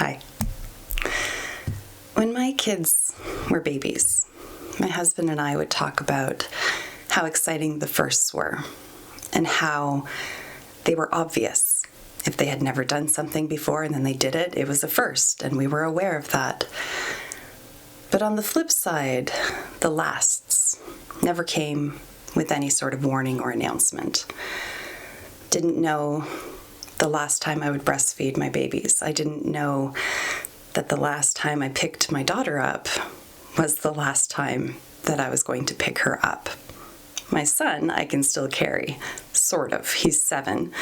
Hi. When my kids were babies, my husband and I would talk about how exciting the firsts were and how they were obvious. If they had never done something before and then they did it, it was a first, and we were aware of that. But on the flip side, the lasts never came with any sort of warning or announcement. Didn't know the last time I would breastfeed my babies. I didn't know that the last time I picked my daughter up was the last time that I was going to pick her up. My son, I can still carry, sort of. He's 7.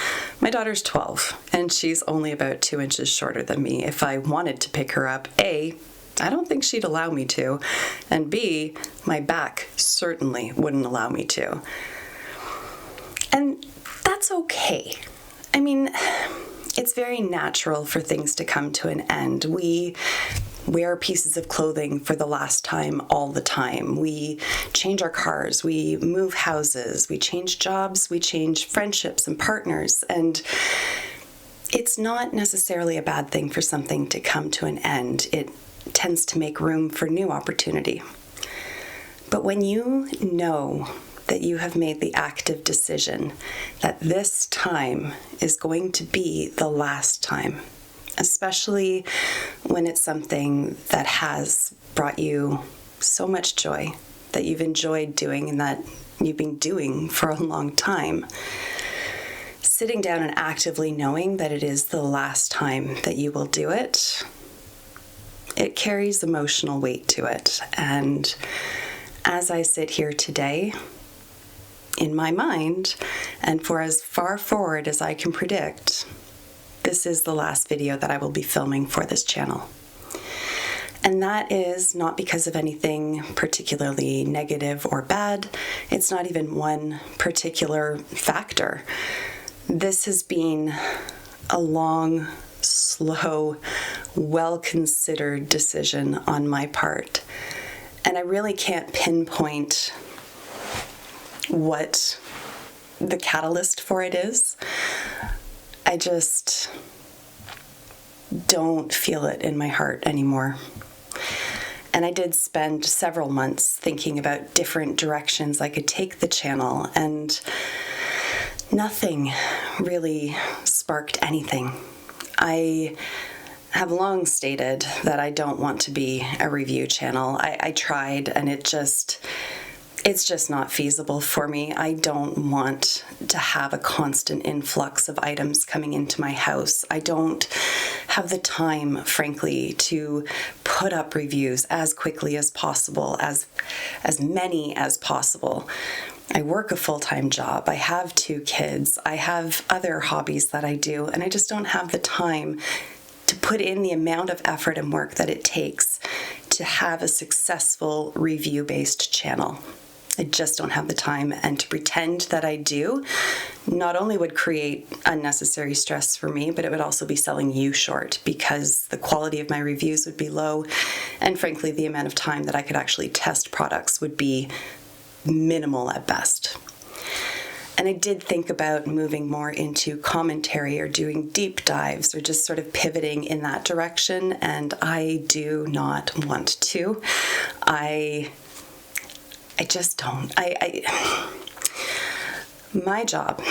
My daughter's 12, and she's only about 2 inches shorter than me. If I wanted to pick her up, A, I don't think she'd allow me to, and B, my back certainly wouldn't allow me to. And that's okay. I mean, it's very natural for things to come to an end. We wear pieces of clothing for the last time all the time. We change our cars, we move houses, we change jobs, we change friendships and partners. And it's not necessarily a bad thing for something to come to an end. It tends to make room for new opportunity. But when you know that you have made the active decision that this time is going to be the last time, especially when it's something that has brought you so much joy, that you've enjoyed doing and that you've been doing for a long time, sitting down and actively knowing that it is the last time that you will do it, it carries emotional weight to it. And as I sit here today, in my mind, and for as far forward as I can predict, this is the last video that I will be filming for this channel. And that is not because of anything particularly negative or bad. It's not even one particular factor. This has been a long, slow, well-considered decision on my part. And I really can't pinpoint what the catalyst for it is. I just don't feel it in my heart anymore. And I did spend several months thinking about different directions I could take the channel, and nothing really sparked anything. I have long stated that I don't want to be a review channel. I tried, and it's just not feasible for me. I don't want to have a constant influx of items coming into my house. I don't have the time, frankly, to put up reviews as quickly as possible, as many as possible. I work a full-time job. I have 2 kids. I have other hobbies that I do, and I just don't have the time to put in the amount of effort and work that it takes to have a successful review-based channel. I just don't have the time, and to pretend that I do not only would create unnecessary stress for me, but it would also be selling you short, because the quality of my reviews would be low, and frankly, the amount of time that I could actually test products would be minimal at best. And I did think about moving more into commentary or doing deep dives or just sort of pivoting in that direction, and I do not want to. I just don't. My job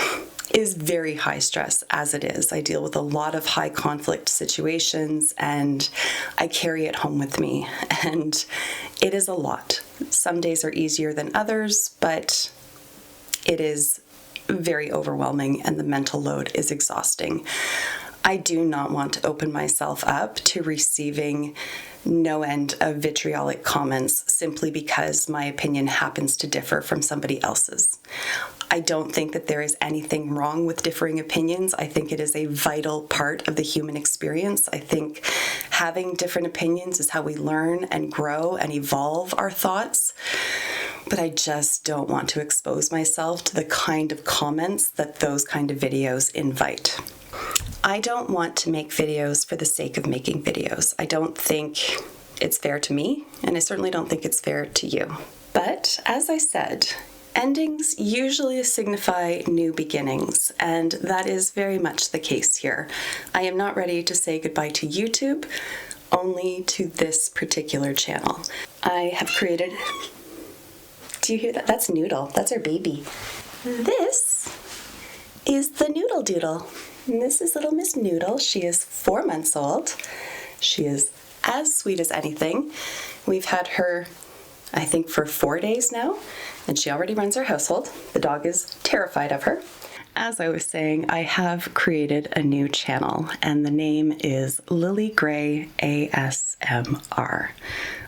is very high stress as it is. I deal with a lot of high conflict situations, and I carry it home with me, and it is a lot. Some days are easier than others, but it is very overwhelming, and the mental load is exhausting. I do not want to open myself up to receiving no end of vitriolic comments simply because my opinion happens to differ from somebody else's. I don't think that there is anything wrong with differing opinions. I think it is a vital part of the human experience. I think having different opinions is how we learn and grow and evolve our thoughts. But I just don't want to expose myself to the kind of comments that those kind of videos invite. I don't want to make videos for the sake of making videos. I don't think it's fair to me, and I certainly don't think it's fair to you. But as I said, Endings usually signify new beginnings, and that is very much the case here. I am not ready to say goodbye to YouTube, only to this particular channel. I have created... Do you hear that? That's Noodle. That's our baby. This is the Noodle Doodle. And this is little Miss Noodle. She is 4 months old. She is as sweet as anything. We've had her, I think, for 4 days now, and she already runs our household. The dog is terrified of her. As I was saying, I have created a new channel, and the name is Lily Gray ASMR.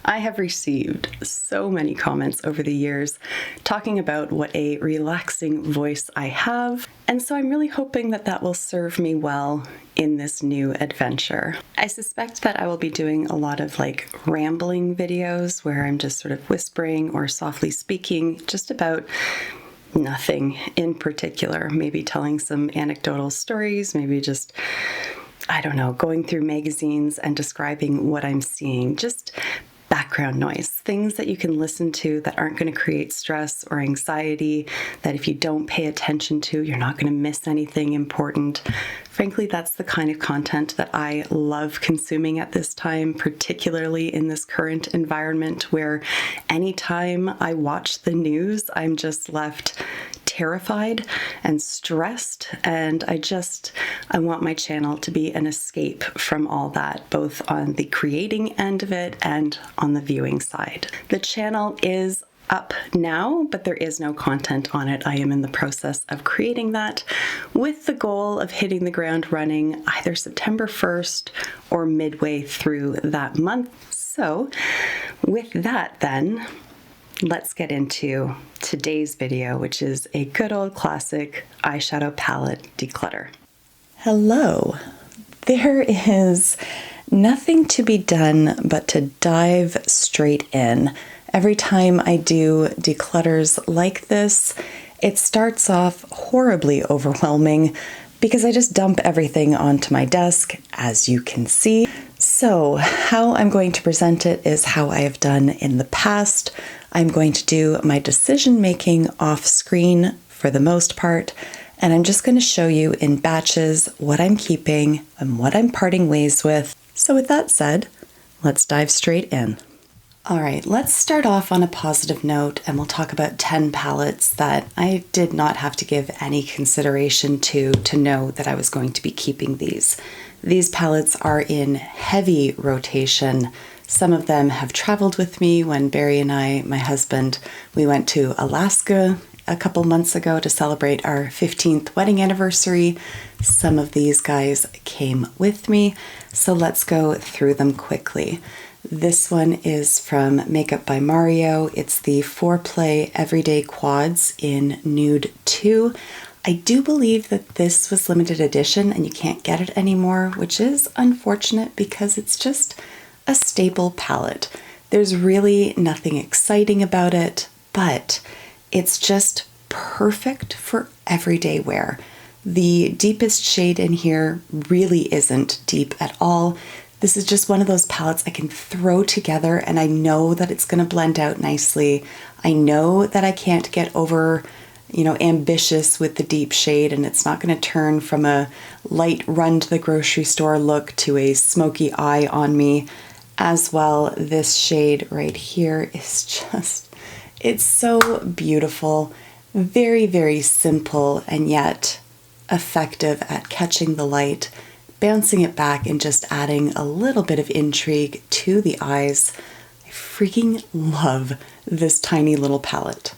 I have received so many comments over the years talking about what a relaxing voice I have, and so I'm really hoping that that will serve me well in this new adventure. I suspect that I will be doing a lot of rambling videos where I'm just sort of whispering or softly speaking just about nothing in particular, maybe telling some anecdotal stories, maybe just, I don't know, going through magazines and describing what I'm seeing, just background noise, things that you can listen to that aren't going to create stress or anxiety, that if you don't pay attention to, you're not going to miss anything important. Frankly, that's the kind of content that I love consuming at this time, particularly in this current environment where anytime I watch the news, I'm just left terrified and stressed, and I want my channel to be an escape from all that, both on the creating end of it and on the viewing side. The channel is up now, but there is no content on it. I am in the process of creating that with the goal of hitting the ground running either September 1st or midway through that month. So with that then, let's get into today's video, which is a good old classic eyeshadow palette declutter. Hello. There is nothing to be done but to dive straight in. Every time I do declutters like this, it starts off horribly overwhelming because I just dump everything onto my desk, as you can see. So how I'm going to present it is how I have done in the past. I'm going to do my decision making off screen for the most part, and I'm just going to show you in batches what I'm keeping and what I'm parting ways with. So with that said, let's dive straight in. All right, let's start off on a positive note, and we'll talk about 10 palettes that I did not have to give any consideration to know that I was going to be keeping these. These palettes are in heavy rotation. Some of them have traveled with me when Barry and I, my husband, we went to Alaska a couple months ago to celebrate our 15th wedding anniversary. Some of these guys came with me, so let's go through them quickly. This one is from Makeup by Mario. It's the 4Play Everyday Quads in Nude 2. I do believe that this was limited edition and you can't get it anymore, which is unfortunate because it's just a staple palette. There's really nothing exciting about it, but it's just perfect for everyday wear. The deepest shade in here really isn't deep at all. This is just one of those palettes I can throw together and I know that it's going to blend out nicely. I know that I can't get over, ambitious with the deep shade, and it's not going to turn from a light run to the grocery store look to a smoky eye on me. As well, this shade right here is it's so beautiful. Very, very simple and yet effective at catching the light, bouncing it back and just adding a little bit of intrigue to the eyes. I freaking love this tiny little palette.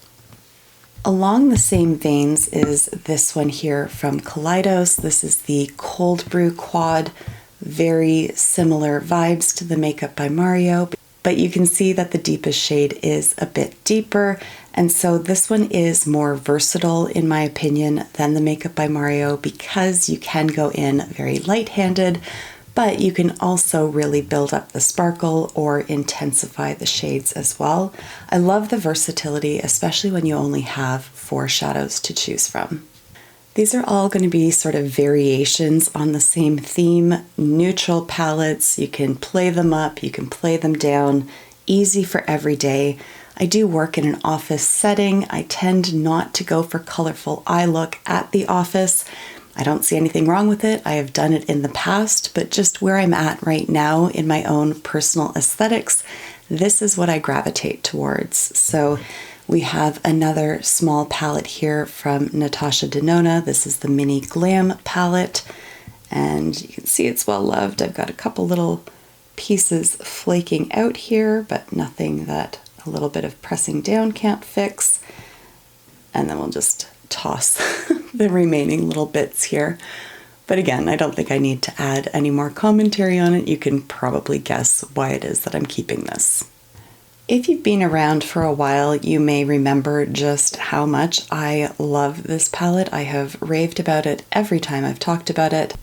Along the same veins is this one here from Kaleidos. This is the Cold Brew Quad. Very similar vibes to the Makeup by Mario, but you can see that the deepest shade is a bit deeper, and so this one is more versatile in my opinion than the Makeup by Mario because you can go in very light-handed, but you can also really build up the sparkle or intensify the shades as well. I love the versatility, especially when you only have 4 shadows to choose from. These are all going to be sort of variations on the same theme, neutral palettes. You can play them up, you can play them down, easy for every day. I do work in an office setting. I tend not to go for colorful eye look at the office. I don't see anything wrong with it. I have done it in the past, but just where I'm at right now in my own personal aesthetics, this is what I gravitate towards. So we have another small palette here from Natasha Denona. This is the Mini Glam palette, and you can see it's well loved. I've got a couple little pieces flaking out here, but nothing that a little bit of pressing down can't fix. And then we'll just toss the remaining little bits here. But again, I don't think I need to add any more commentary on it. You can probably guess why it is that I'm keeping this. If you've been around for a while, you may remember just how much I love this palette. I have raved about it every time I've talked about it.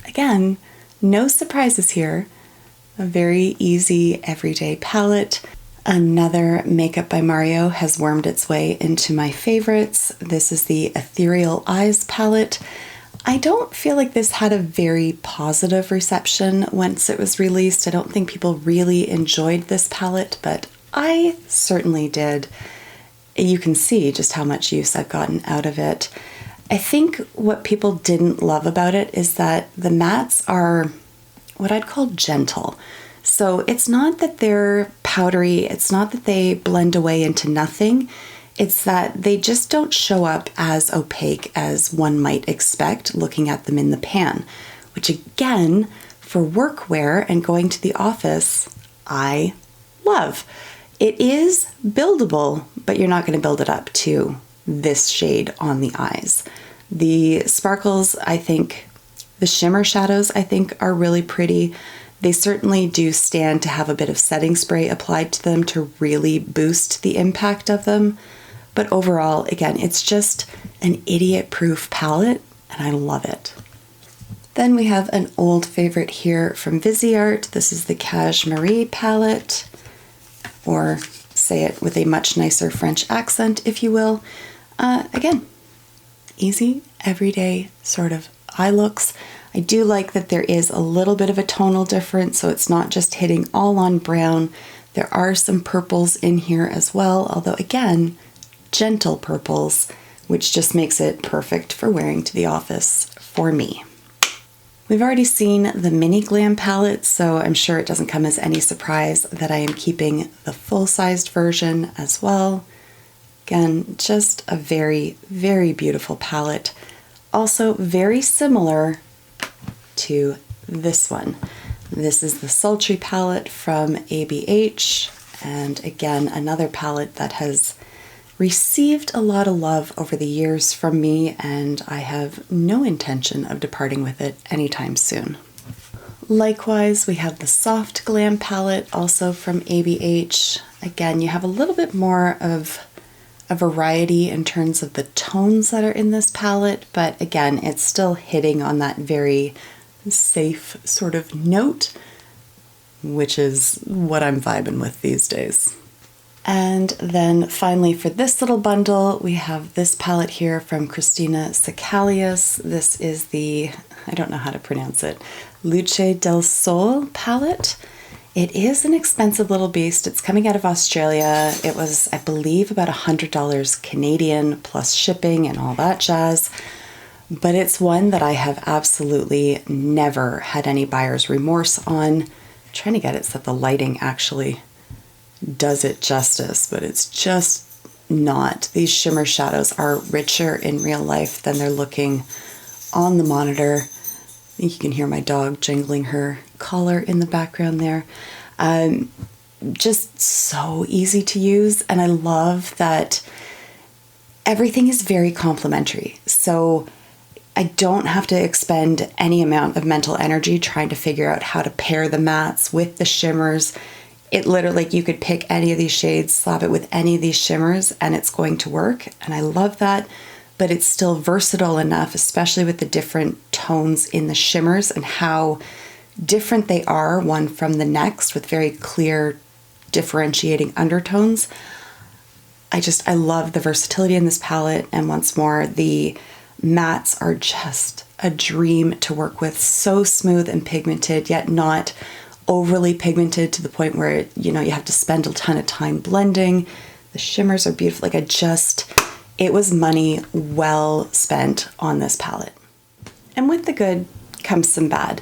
Again, no surprises here. A very easy everyday palette. Another Makeup by Mario has wormed its way into my favorites. This is the Ethereal Eyes palette. I don't feel like this had a very positive reception once it was released. I don't think people really enjoyed this palette, but I certainly did. You can see just how much use I've gotten out of it. I think what people didn't love about it is that the mattes are what I'd call gentle. So it's not that they're powdery, it's not that they blend away into nothing, it's that they just don't show up as opaque as one might expect looking at them in the pan, which again, for workwear and going to the office, I love. It is buildable, but you're not going to build it up to this shade on the eyes. The sparkles, I think, the shimmer shadows, I think, are really pretty. They certainly do stand to have a bit of setting spray applied to them to really boost the impact of them. But overall, again, it's just an idiot-proof palette, and I love it. Then we have an old favorite here from Viseart. This is the Cashmere palette, or say it with a much nicer French accent, if you will. Again, easy, everyday sort of eye looks. I do like that there is a little bit of a tonal difference, so it's not just hitting all on brown. There are some purples in here as well, although again, gentle purples, which just makes it perfect for wearing to the office for me. We've already seen the Mini Glam palette, so I'm sure it doesn't come as any surprise that I am keeping the full-sized version as well. Again, just a very, very beautiful palette. Also very similar to this one. This is the Sultry palette from ABH, and again, another palette that has received a lot of love over the years from me, and I have no intention of departing with it anytime soon. Likewise, we have the Soft Glam palette, also from ABH. Again, you have a little bit more of a variety in terms of the tones that are in this palette, but again, it's still hitting on that very safe sort of note, which is what I'm vibing with these days. And then finally for this little bundle, we have this palette here from Christina Sacalius. This is the, I don't know how to pronounce it, Luce del Sol palette. It is an expensive little beast. It's coming out of Australia. It was, I believe, about $100 Canadian plus shipping and all that jazz. But it's one that I have absolutely never had any buyer's remorse on. I'm trying to get it so that the lighting actually does it justice, but it's just not. These shimmer shadows are richer in real life than they're looking on the monitor. I think you can hear my dog jingling her collar in the background there. Just so easy to use, and I love that everything is very complementary. So I don't have to expend any amount of mental energy trying to figure out how to pair the mattes with the shimmers. It literally, you could pick any of these shades, slap it with any of these shimmers, and it's going to work. And I love that, but it's still versatile enough, especially with the different tones in the shimmers and how different they are one from the next with very clear differentiating undertones. I love the versatility in this palette. And once more, the mattes are just a dream to work with. So smooth and pigmented, yet not overly pigmented to the point where, you have to spend a ton of time blending. The shimmers are beautiful. Like it was money well spent on this palette. And with the good comes some bad.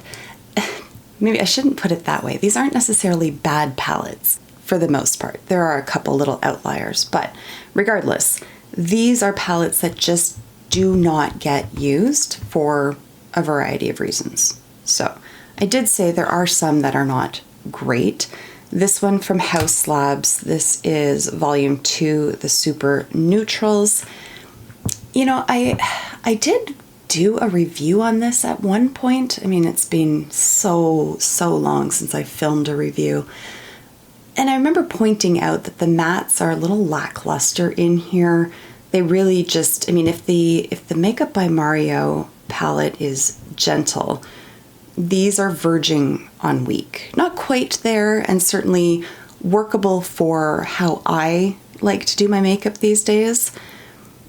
Maybe I shouldn't put it that way. These aren't necessarily bad palettes for the most part. There are a couple little outliers, but regardless, these are palettes that just do not get used for a variety of reasons. So I did say there are some that are not great. This one from House Labs, this is volume 2, the Super Neutrals. You know, I did do a review on this at one point. I mean, it's been so long since I filmed a review. And I remember pointing out that the mattes are a little lackluster in here. They really just, I mean, if the Makeup by Mario palette is gentle, these are verging on weak. Not quite there, and certainly workable for how I like to do my makeup these days,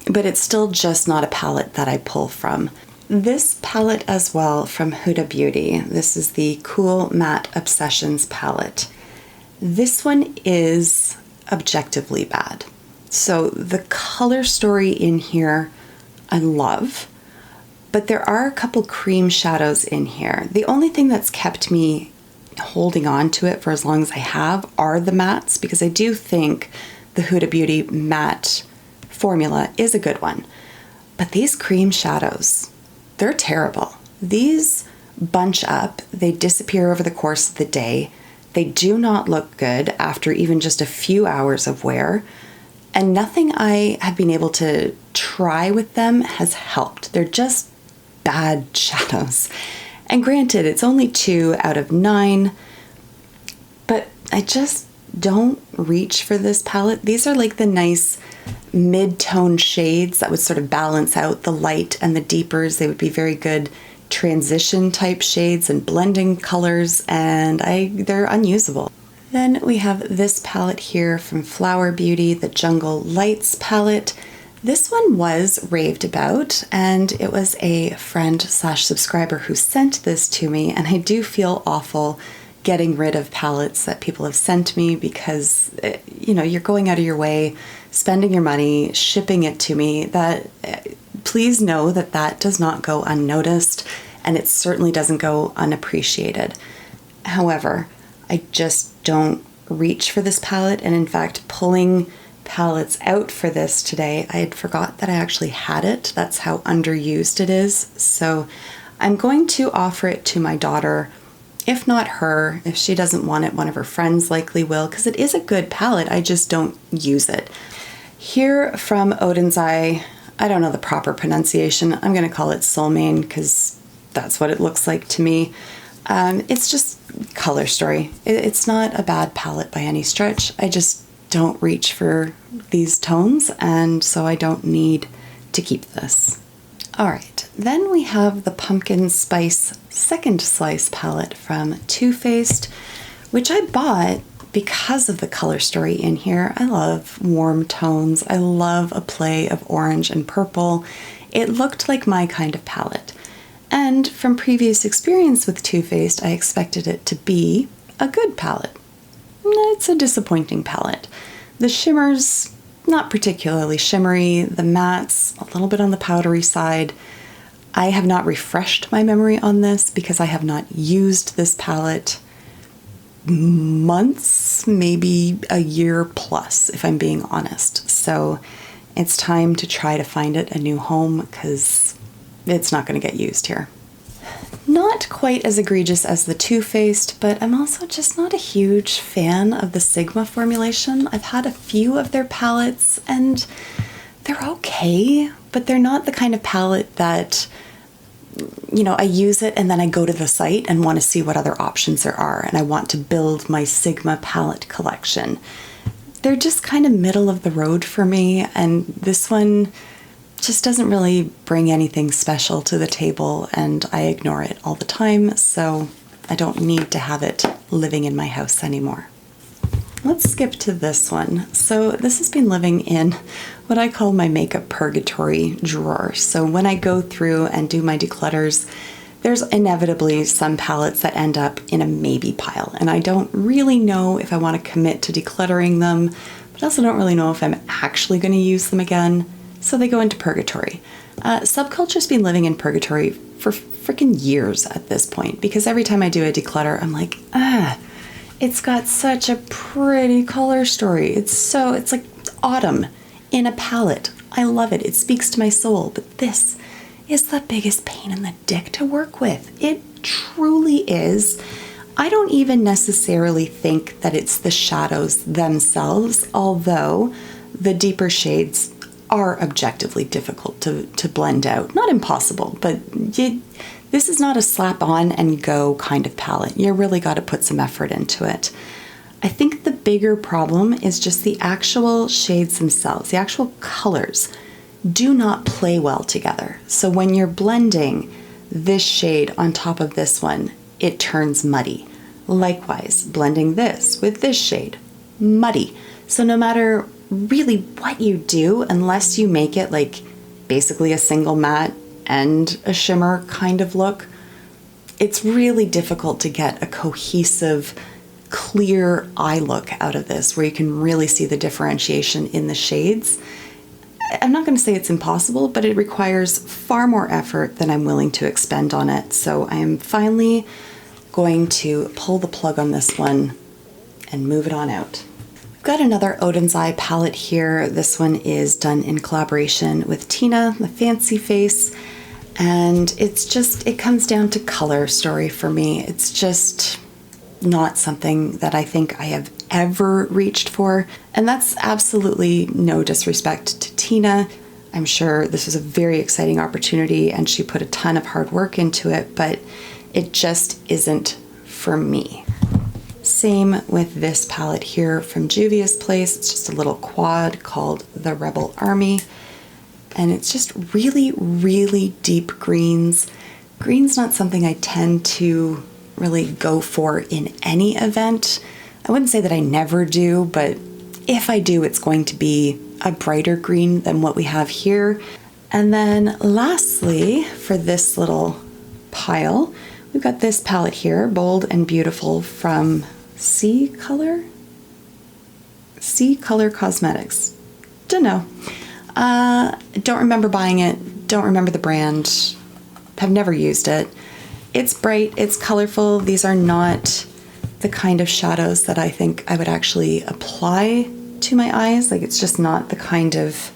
but it's still just not a palette that I pull from. This palette as well from Huda Beauty, this is the Cool Matte Obsessions palette. This one is objectively bad. So the color story in here I love, but there are a couple cream shadows in here. The only thing that's kept me holding on to it for as long as I have are the mattes, because I do think the Huda Beauty matte formula is a good one. But these cream shadows, they're terrible. These bunch up, they disappear over the course of the day. They do not look good after even just a few hours of wear. And nothing I have been able to try with them has helped. They're just bad shadows. And granted, it's only 2 out of 9, but I just don't reach for this palette. These are like the nice mid-tone shades that would sort of balance out the light and the deepers. They would be very good transition type shades and blending colors, and they're unusable. Then we have this palette here from Flower Beauty, the Jungle Lights palette. This one was raved about, and it was a friend/subscriber who sent this to me, and I do feel awful getting rid of palettes that people have sent me because, you know, you're going out of your way, spending your money, shipping it to me. That please know that that does not go unnoticed, and it certainly doesn't go unappreciated. However, I just don't reach for this palette, and in fact, pulling palettes out for this today, I had forgot that I actually had it. That's how underused it is. So I'm going to offer it to my daughter. If not her, if she doesn't want it, one of her friends likely will, because it is a good palette. I just don't use it. Here from Odin's Eye, I don't know the proper pronunciation. I'm going to call it Soulmane because that's what it looks like to me. It's just color story. It's not a bad palette by any stretch. I just don't reach for these tones, and so I don't need to keep this. All right, then we have the Pumpkin Spice Second Slice palette from Too Faced, which I bought because of the color story in here. I love warm tones. I love a play of orange and purple. It looked like my kind of palette. And from previous experience with Too Faced, I expected it to be a good palette. It's a disappointing palette. The shimmers, not particularly shimmery. The mattes, a little bit on the powdery side. I have not refreshed my memory on this because I have not used this palette months, maybe a year plus, if I'm being honest. So it's time to try to find it a new home because it's not going to get used here. Not quite as egregious as the Too Faced, but I'm also just not a huge fan of the Sigma formulation. I've had a few of their palettes and they're okay, but they're not the kind of palette that, you know, I use it and then I go to the site and want to see what other options there are, and I want to build my Sigma palette collection. They're just kind of middle of the road for me, and this one just doesn't really bring anything special to the table, and I ignore it all the time, so I don't need to have it living in my house anymore. Let's skip to this one. So this has been living in what I call my makeup purgatory drawer. So when I go through and do my declutters, there's inevitably some palettes that end up in a maybe pile, and I don't really know if I want to commit to decluttering them, but I also don't really know if I'm actually going to use them again, so they go into purgatory. Subculture's been living in purgatory for freaking years at this point, because every time I do a declutter, I'm like, it's got such a pretty color story. It's like autumn in a palette. I love it. It speaks to my soul, but this is the biggest pain in the dick to work with. It truly is. I don't even necessarily think that it's the shadows themselves, although the deeper shades are objectively difficult to blend out. Not impossible, but this is not a slap on and go kind of palette. You really got to put some effort into it. I think the bigger problem is just the actual shades themselves, the actual colors do not play well together. So when you're blending this shade on top of this one, it turns muddy. Likewise, blending this with this shade, muddy. So no matter really what you do, unless you make it like basically a single matte and a shimmer kind of look, it's really difficult to get a cohesive, clear eye look out of this where you can really see the differentiation in the shades. I'm not going to say it's impossible, but it requires far more effort than I'm willing to expend on it. So I am finally going to pull the plug on this one and move it on out. I've got another Odin's Eye palette here. This one is done in collaboration with Tina, the Fancy Face. And it comes down to color story for me. It's just not something that I think I have ever reached for. And that's absolutely no disrespect to Tina. I'm sure this was a very exciting opportunity and she put a ton of hard work into it, but it just isn't for me. Same with this palette here from Juvia's Place. It's just a little quad called the Rebel Army. And it's just really, really deep greens. Green's not something I tend to really go for in any event. I wouldn't say that I never do, but if I do, it's going to be a brighter green than what we have here. And then lastly, for this little pile, we've got this palette here, Bold and Beautiful from C Color Cosmetics. Don't know. Don't remember buying it. Don't remember the brand. Have never used it. It's bright. It's colorful. These are not the kind of shadows that I think I would actually apply to my eyes. Like, it's just not the kind of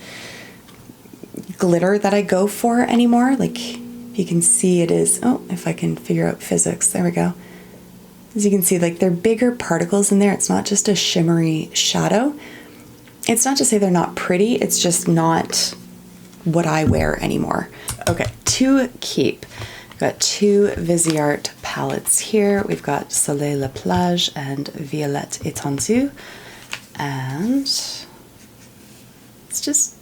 glitter that I go for anymore. Like, you can see it is, if I can figure out physics, there we go. As you can see, like, they're bigger particles in there. It's not just a shimmery shadow. It's not to say they're not pretty, it's just not what I wear anymore. Okay, to keep, I've got two Viseart palettes here. We've got Soleil La Plage and Violette Étendue. And it's just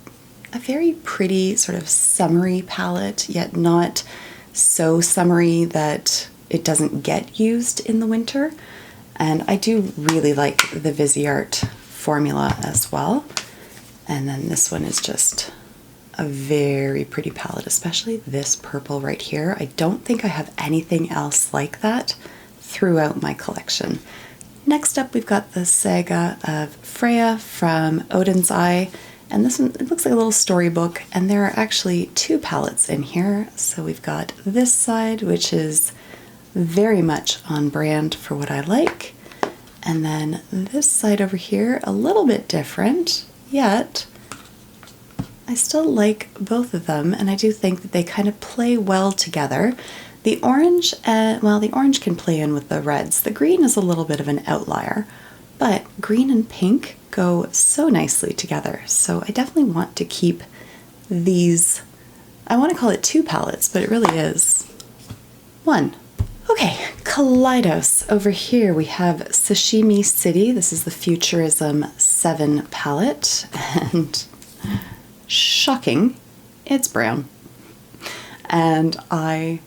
a very pretty sort of summery palette, yet not so summery that it doesn't get used in the winter. And I do really like the Viseart formula as well. And then this one is just a very pretty palette, especially this purple right here. I don't think I have anything else like that throughout my collection. Next up, we've got the Saga of Freya from Odin's Eye. And this one, it looks like a little storybook, and there are actually two palettes in here. So we've got this side, which is very much on brand for what I like. And then this side over here, a little bit different, yet I still like both of them, and I do think that they kind of play well together. The orange, the orange can play in with the reds. The green is a little bit of an outlier, but green and pink go so nicely together. So I definitely want to keep these, I want to call it two palettes, but it really is one. Okay, Kaleidos. Over here we have Sashimi City. This is the Futurism 7 palette, and shocking, it's brown. And I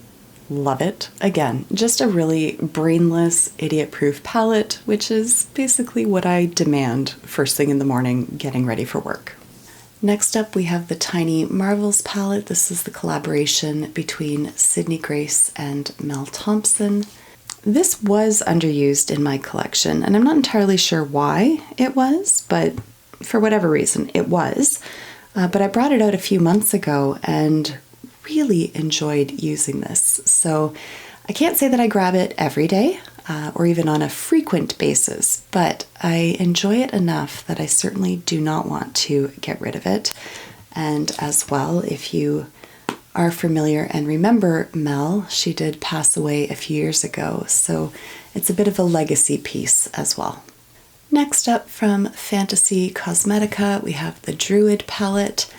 love it. Again, just a really brainless, idiot-proof palette, which is basically what I demand first thing in the morning getting ready for work. Next up, we have the Tiny Marvels palette. This is the collaboration between Sydney Grace and Mel Thompson. This was underused in my collection, and I'm not entirely sure why it was, but for whatever reason, it was. But I brought it out a few months ago and really enjoyed using this. So I can't say that I grab it every day or even on a frequent basis, but I enjoy it enough that I certainly do not want to get rid of it. And as well, if you are familiar and remember Mel, she did pass away a few years ago, so it's a bit of a legacy piece as well. Next up, from Fantasy Cosmetica, we have the Druid palette,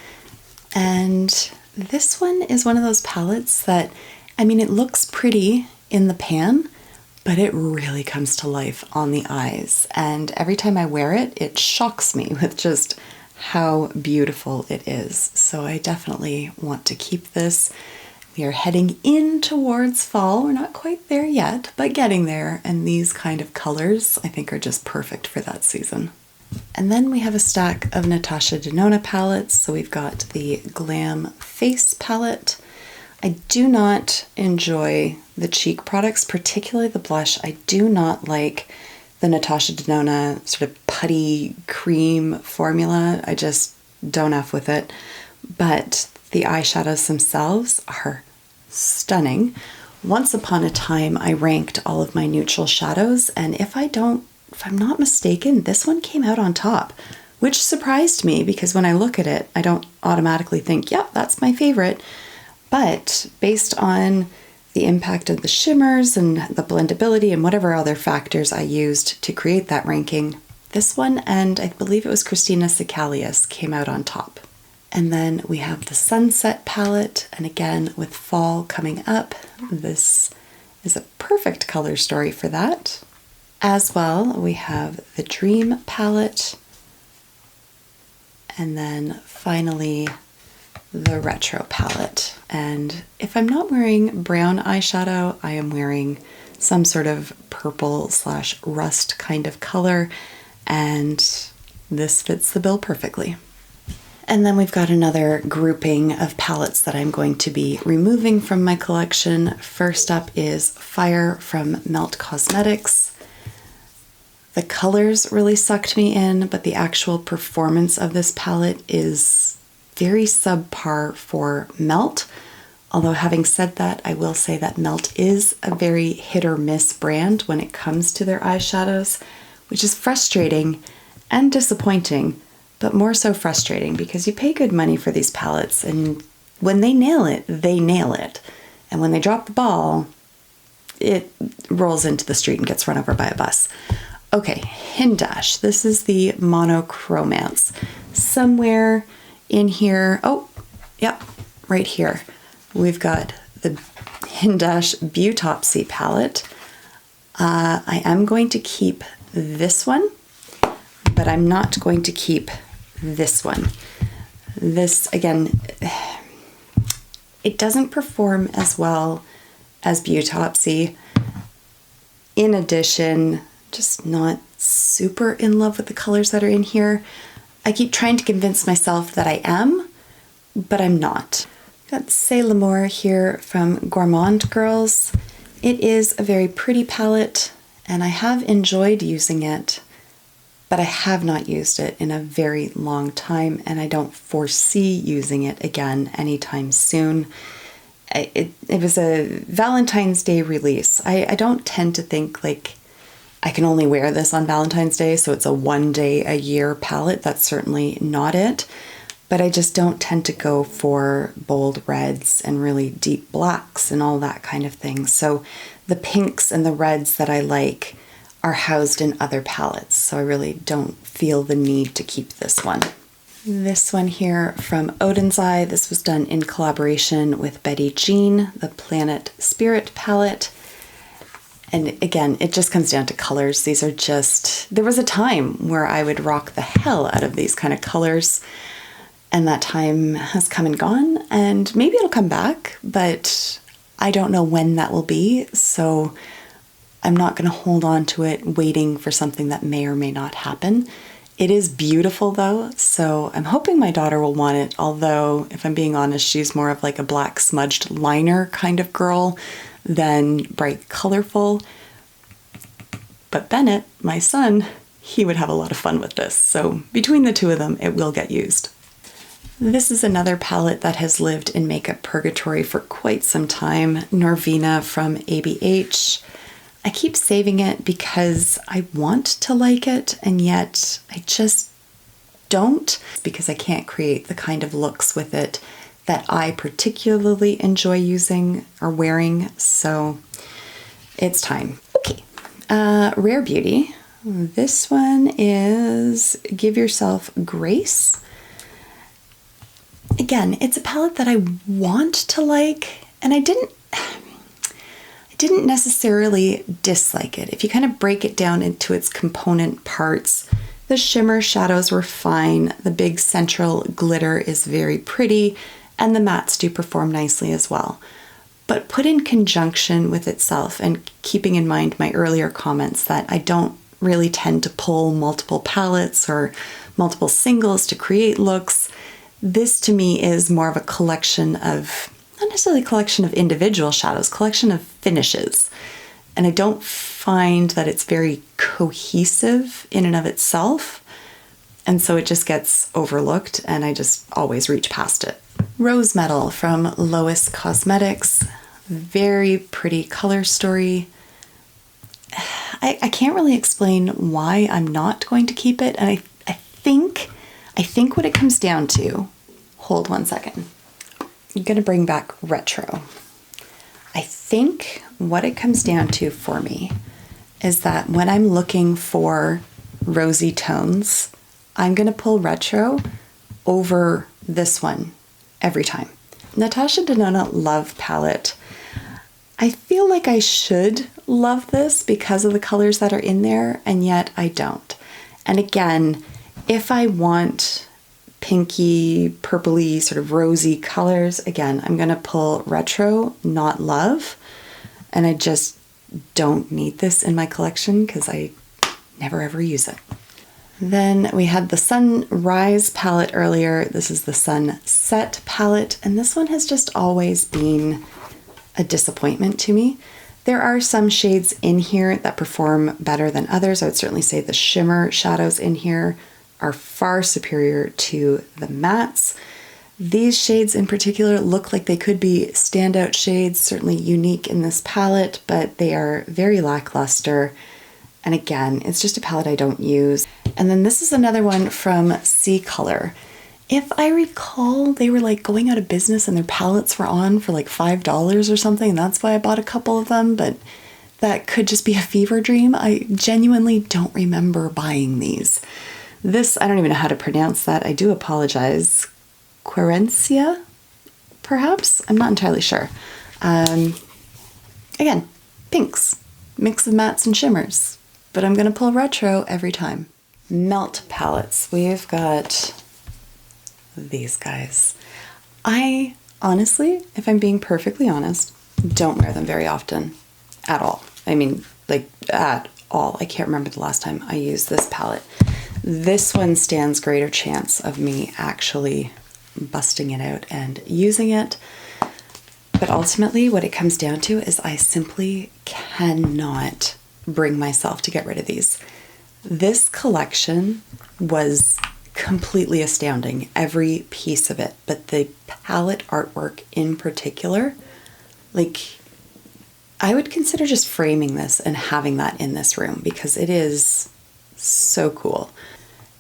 and this one is one of those palettes that, I mean, it looks pretty in the pan, but it really comes to life on the eyes, and every time I wear it, it shocks me with just how beautiful it is. So I definitely want to keep this. We are heading in towards fall. We're not quite there yet, but getting there, and these kind of colors I think are just perfect for that season. And then we have a stack of Natasha Denona palettes. So we've got the Glam Face palette. I do not enjoy the cheek products, particularly the blush. I do not like the Natasha Denona sort of putty cream formula. I just don't F with it. But the eyeshadows themselves are stunning. Once upon a time, I ranked all of my neutral shadows, and if I'm not mistaken, this one came out on top, which surprised me because when I look at it, I don't automatically think, yep, that's my favorite. But based on the impact of the shimmers and the blendability and whatever other factors I used to create that ranking, this one and I believe it was Christina Sicalius came out on top. And then we have the Sunset palette, and again with fall coming up, this is a perfect color story for that. As well, we have the Dream palette, and then finally the Retro palette. And if I'm not wearing brown eyeshadow, I am wearing some sort of purple/rust kind of color, and this fits the bill perfectly. And then we've got another grouping of palettes that I'm going to be removing from my collection. First up is Fire from Melt Cosmetics. The colors really sucked me in, but the actual performance of this palette is very subpar for Melt. Although having said that, I will say that Melt is a very hit or miss brand when it comes to their eyeshadows, which is frustrating and disappointing, but more so frustrating because you pay good money for these palettes, and when they nail it, they nail it. And when they drop the ball, it rolls into the street and gets run over by a bus. Okay, Hindash. This is the Monochromance. Somewhere in here, oh, yep, right here, we've got the Hindash Beautopsy palette. I am going to keep this one, but I'm not going to keep this one. This, again, it doesn't perform as well as Beautopsy. In addition, just not super in love with the colors that are in here. I keep trying to convince myself that I am, but I'm not. Got C'est L'Amour here from Gourmand Girls. It is a very pretty palette, and I have enjoyed using it, but I have not used it in a very long time, and I don't foresee using it again anytime soon. It was a Valentine's Day release. I don't tend to think like I can only wear this on Valentine's Day, so it's a one day a year palette. That's certainly not it. But I just don't tend to go for bold reds and really deep blacks and all that kind of thing. So the pinks and the reds that I like are housed in other palettes. So I really don't feel the need to keep this one. This one here from Odin's Eye. This was done in collaboration with Betty Jean, the Planet Spirit palette. And again, it just comes down to colors. These are just, there was a time where I would rock the hell out of these kind of colors, and that time has come and gone, and maybe it'll come back, but I don't know when that will be, so I'm not going to hold on to it waiting for something that may or may not happen. It is beautiful though, so I'm hoping my daughter will want it, although if I'm being honest, she's more of like a black smudged liner kind of girl than bright colorful. But Bennett, my son, he would have a lot of fun with this, so between the two of them, it will get used. This is another palette that has lived in makeup purgatory for quite some time, Norvina from ABH. I keep saving it because I want to like it, and yet I just don't, because I can't create the kind of looks with it that I particularly enjoy using or wearing, so it's time. Okay, Rare Beauty. This one is Give Yourself Grace. Again, it's a palette that I want to like, and I didn't necessarily dislike it. If you kind of break it down into its component parts, the shimmer shadows were fine, the big central glitter is very pretty, and the mattes do perform nicely as well. But put in conjunction with itself, and keeping in mind my earlier comments that I don't really tend to pull multiple palettes or multiple singles to create looks, this to me is more of a collection of, not necessarily a collection of individual shadows, collection of finishes. And I don't find that it's very cohesive in and of itself. And so it just gets overlooked and I just always reach past it. Rose Metal from Lois Cosmetics. Very pretty color story. I can't really explain why I'm not going to keep it. And I think what it comes down to, hold one second. I'm going to bring back retro. I think what it comes down to for me is that when I'm looking for rosy tones, I'm going to pull retro over this one every time. Natasha Denona Love Palette. I feel like I should love this because of the colors that are in there, and yet I don't. And again, if I want pinky, purpley, sort of rosy colors, again, I'm going to pull retro, not love. And I just don't need this in my collection because I never ever use it. Then we had the Sunrise palette earlier. This is the Sunset palette, and this one has just always been a disappointment to me. There are some shades in here that perform better than others. I would certainly say the shimmer shadows in here are far superior to the mattes. These shades in particular look like they could be standout shades, certainly unique in this palette, but they are very lackluster. And again, it's just a palette I don't use. And then this is another one from C Color. If I recall, they were like going out of business and their palettes were on for like $5 or something, and that's why I bought a couple of them, but that could just be a fever dream. I genuinely don't remember buying these. This, I don't even know how to pronounce that. I do apologize. Querencia, perhaps? I'm not entirely sure. Again, pinks, mix of mattes and shimmers, but I'm going to pull retro every time. Melt palettes. We've got these guys. I honestly, if I'm being perfectly honest, don't wear them very often at all. I mean, like at all. I can't remember the last time I used this palette. This one stands greater chance of me actually busting it out and using it. But ultimately what it comes down to is I simply cannot bring myself to get rid of these. This collection was completely astounding, every piece of it, but the palette artwork in particular, like I would consider just framing this and having that in this room because it is so cool.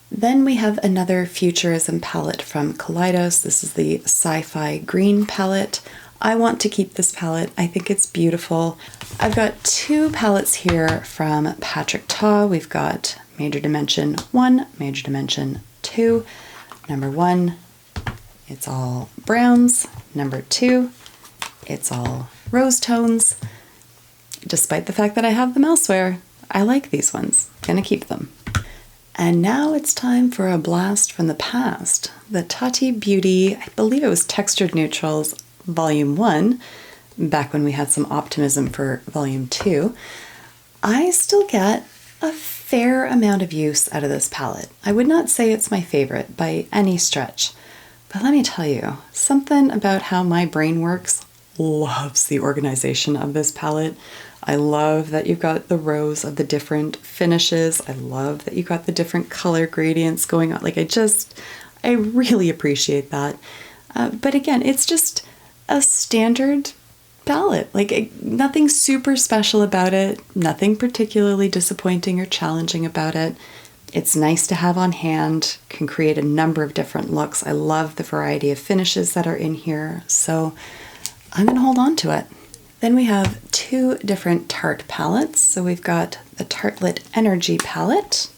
Then we have another Futurism palette from Kaleidos. This is the Sci-Fi Green palette. I want to keep this palette. I think it's beautiful. I've got two palettes here from Patrick Ta. We've got Major Dimension 1, Major Dimension 2. Number 1, it's all browns. Number 2, it's all rose tones. Despite the fact that I have them elsewhere, I like these ones. Gonna keep them. And now it's time for a blast from the past. The Tati Beauty, I believe it was Textured Neutrals Volume 1, back when we had some optimism for Volume 2. I still get a fair amount of use out of this palette. I would not say it's my favorite by any stretch, but let me tell you, something about how my brain works loves the organization of this palette. I love that you've got the rows of the different finishes. I love that you've got the different color gradients going on. Like I really appreciate that. But again, it's just a standard palette. Like nothing super special about it, nothing particularly disappointing or challenging about it. It's nice to have on hand, can create a number of different looks. I love the variety of finishes that are in here, so I'm gonna hold on to it. Then we have two different Tarte palettes. So we've got the Tartelette Energy palette,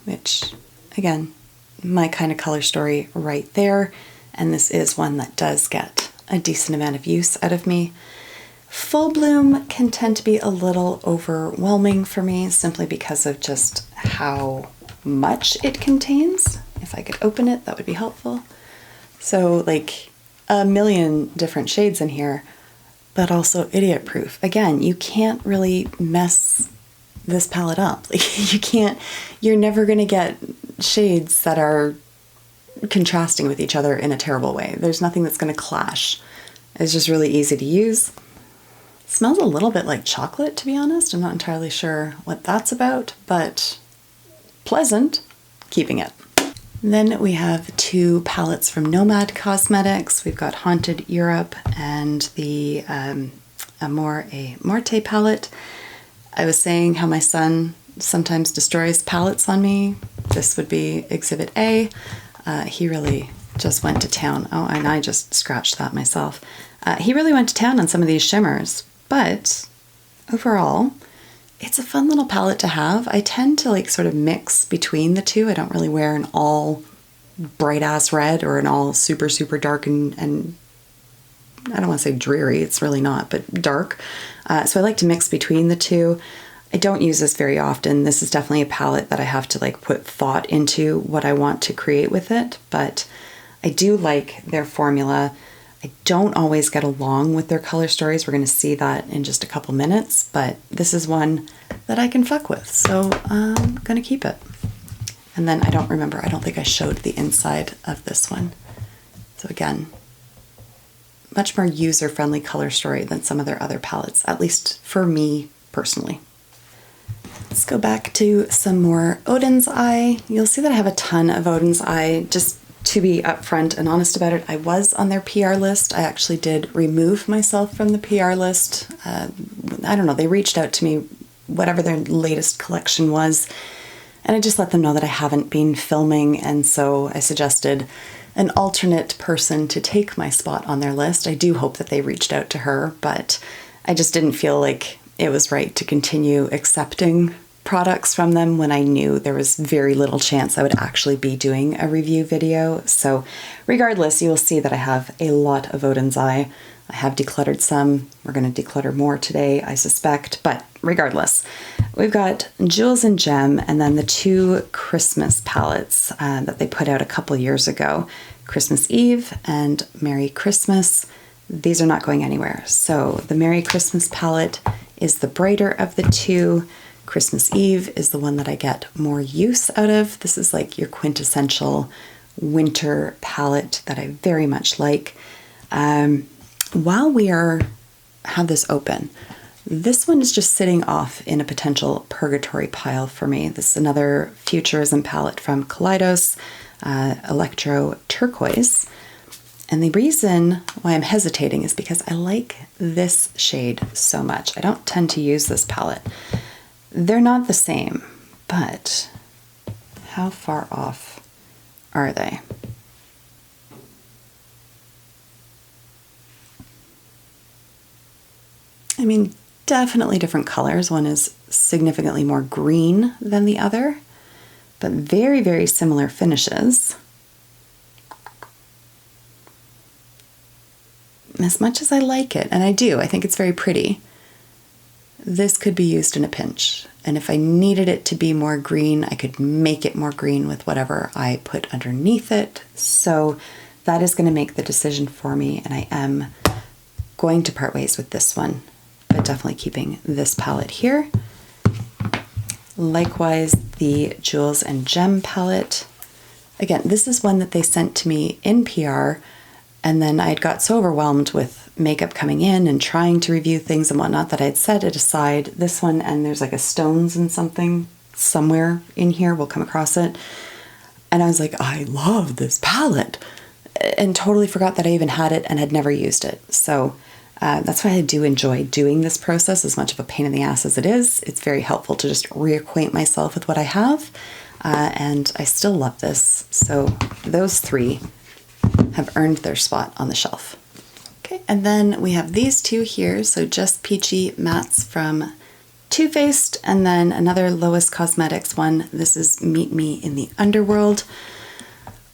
which again, my kind of color story right there. And this is one that does get a decent amount of use out of me. Full Bloom can tend to be a little overwhelming for me simply because of just how much it contains. If I could open it, that would be helpful. So like a million different shades in here, but also idiot proof. Again, you can't really mess this palette up. Like you're never gonna get shades that are contrasting with each other in a terrible way. There's nothing that's gonna clash. It's just really easy to use. It smells a little bit like chocolate, to be honest. I'm not entirely sure what that's about, but pleasant, keeping it. Then we have two palettes from Nomad Cosmetics. We've got Haunted Europe and the Amore et Morte palette. I was saying how my son sometimes destroys palettes on me. This would be Exhibit A. He really just went to town. Oh, and I just scratched that myself. He really went to town on some of these shimmers, but overall, it's a fun little palette to have. I tend to like sort of mix between the two. I don't really wear an all bright ass red or an all super, super dark and I don't want to say dreary, it's really not, but dark. So I like to mix between the two. I don't use this very often. This is definitely a palette that I have to like put thought into what I want to create with it, but I do like their formula. I don't always get along with their color stories. We're going to see that in just a couple minutes, but this is one that I can fuck with, so I'm going to keep it. And then I don't think I showed the inside of this one. So again, much more user-friendly color story than some of their other palettes, at least for me personally. Let's go back to some more Odin's Eye. You'll see that I have a ton of Odin's Eye. Just to be upfront and honest about it, I was on their PR list. I actually did remove myself from the PR list. I don't know, they reached out to me, whatever their latest collection was, and I just let them know that I haven't been filming, and so I suggested an alternate person to take my spot on their list. I do hope that they reached out to her, but I just didn't feel like it was right to continue accepting products from them when I knew there was very little chance I would actually be doing a review video. So regardless, you will see that I have a lot of Odin's Eye. I have decluttered some. We're going to declutter more today, I suspect, but regardless, we've got Jewels and Gem and then the two Christmas palettes that they put out a couple years ago, Christmas Eve and Merry Christmas. These are not going anywhere. So the Merry Christmas palette is the brighter of the two. Christmas Eve is the one that I get more use out of. This is like your quintessential winter palette that I very much like. While we have this open, this one is just sitting off in a potential purgatory pile for me. This is another Futurism palette from Kaleidos, Electro Turquoise. And the reason why I'm hesitating is because I like this shade so much. I don't tend to use this palette. They're not the same, but how far off are they? I mean, definitely different colors. One is significantly more green than the other, but very, very similar finishes. As much as I like it, and I do, I think it's very pretty, this could be used in a pinch. And if I needed it to be more green, I could make it more green with whatever I put underneath it. So that is going to make the decision for me, and I am going to part ways with this one, but definitely keeping this palette here. Likewise, the Jewels and Gem palette. Again, this is one that they sent to me in PR, and then I got so overwhelmed with makeup coming in and trying to review things and whatnot that I'd set it aside. This one, and there's like a stones and something somewhere in here, we'll come across it. And I was like, I love this palette, and totally forgot that I even had it and had never used it. So that's why I do enjoy doing this process, as much of a pain in the ass as it is. It's very helpful to just reacquaint myself with what I have, and I still love this. So those three have earned their spot on the shelf. Okay, and then we have these two here, so Just Peachy mattes from Too Faced, and then another Lowest Cosmetics one. This is Meet Me in the Underworld.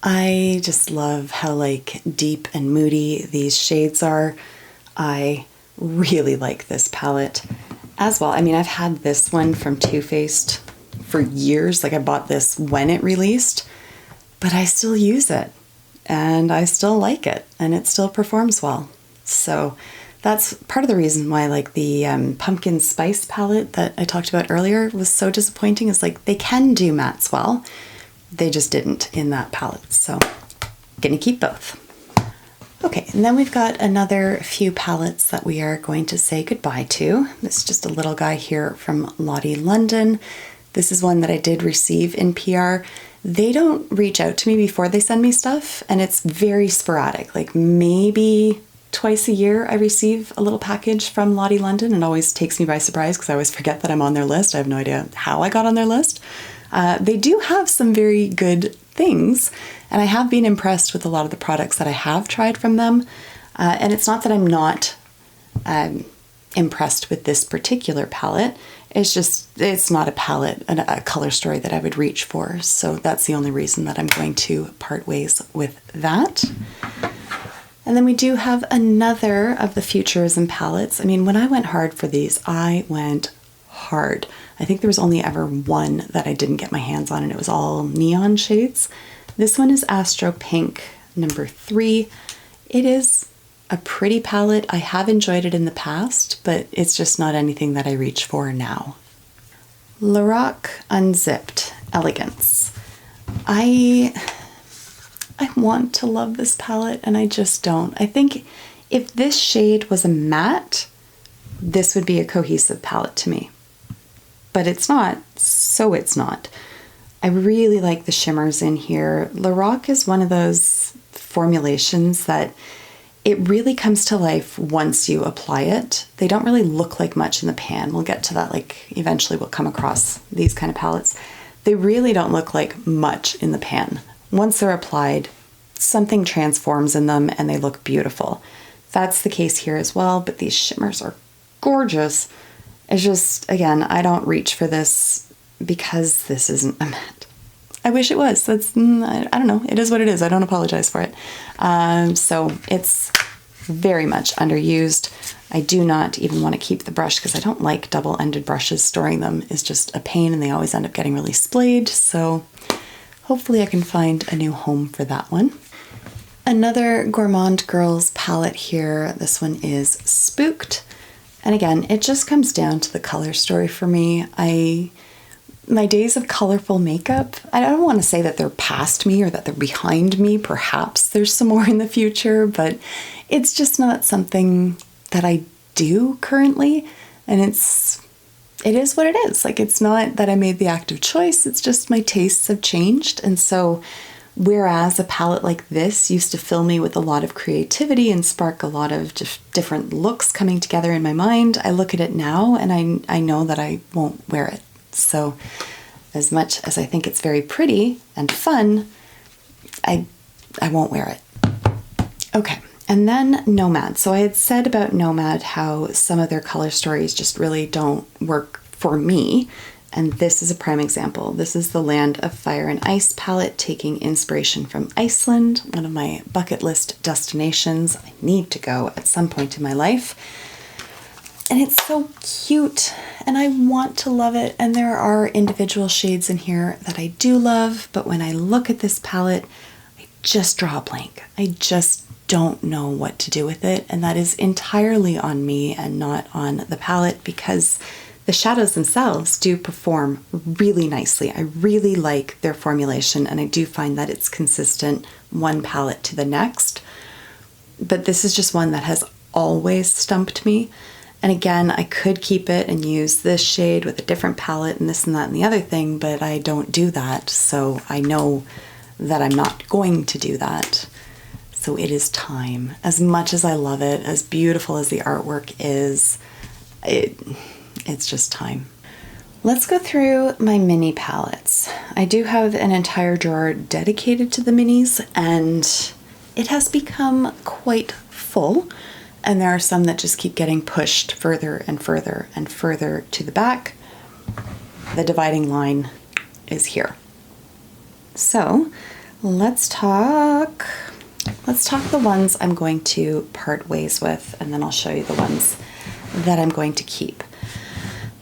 I just love how like deep and moody these shades are. I really like this palette as well. I mean, I've had this one from Too Faced for years. Like, I bought this when it released, but I still use it and I still like it and it still performs well. So that's part of the reason why like the pumpkin spice palette that I talked about earlier was so disappointing, is like they can do mattes well. They just didn't in that palette. So gonna keep both. Okay, and then we've got another few palettes that we are going to say goodbye to. This is just a little guy here from Lottie London. This is one that I did receive in PR. They don't reach out to me before they send me stuff, and it's very sporadic. Like maybe twice a year I receive a little package from Lottie London. It always takes me by surprise because I always forget that I'm on their list. I have no idea how I got on their list. They do have some very good things, and I have been impressed with a lot of the products that I have tried from them. And it's not that I'm not impressed with this particular palette. It's just, it's not a palette, a color story that I would reach for. So that's the only reason that I'm going to part ways with that. And then we do have another of the Futurism palettes. I mean, when I went hard for these, I went hard. I think there was only ever one that I didn't get my hands on, and it was all neon shades. This one is Astro Pink number 3. It is a pretty palette. I have enjoyed it in the past, but it's just not anything that I reach for now. Lorac Unzipped Elegance. I want to love this palette, and I just don't. I think if this shade was a matte, this would be a cohesive palette to me. But it's not, so it's not. I really like the shimmers in here. Lorac is one of those formulations that it really comes to life once you apply it. They don't really look like much in the pan. We'll get to that, like eventually we'll come across these kind of palettes. They really don't look like much in the pan. Once they're applied, something transforms in them and they look beautiful. That's the case here as well, but these shimmers are gorgeous. It's just, again, I don't reach for this because this isn't a matte. I wish it was. That's, I don't know. It is what it is. I don't apologize for it. So it's very much underused. I do not even want to keep the brush because I don't like double-ended brushes. Storing them is just a pain and they always end up getting really splayed. So hopefully I can find a new home for that one. Another Gourmand Girls palette here. This one is Spooked. And again, it just comes down to the color story for me. My days of colorful makeup, I don't want to say that they're past me or that they're behind me. Perhaps there's some more in the future, but it's just not something that I do currently. And it is what it is. Like, it's not that I made the active choice. It's just my tastes have changed. And so whereas a palette like this used to fill me with a lot of creativity and spark a lot of different looks coming together in my mind, I look at it now and I know that I won't wear it. So as much as I think it's very pretty and fun, I won't wear it. Okay, and then Nomad. So I had said about Nomad how some of their color stories just really don't work for me. And this is a prime example. This is the Land of Fire and Ice palette, taking inspiration from Iceland, one of my bucket list destinations. I need to go at some point in my life. And it's so cute, and I want to love it. And there are individual shades in here that I do love, but when I look at this palette, I just draw a blank. I just don't know what to do with it. And that is entirely on me and not on the palette, because The shadows themselves do perform really nicely. I really like their formulation, and I do find that it's consistent one palette to the next. But this is just one that has always stumped me. And again, I could keep it and use this shade with a different palette and this and that and the other thing, but I don't do that. So I know that I'm not going to do that. So it is time. As much as I love it, as beautiful as the artwork is, it's just time. Let's go through my mini palettes. I do have an entire drawer dedicated to the minis, and it has become quite full. And there are some that just keep getting pushed further and further and further to the back. The dividing line is here. So let's talk the ones I'm going to part ways with, and then I'll show you the ones that I'm going to keep.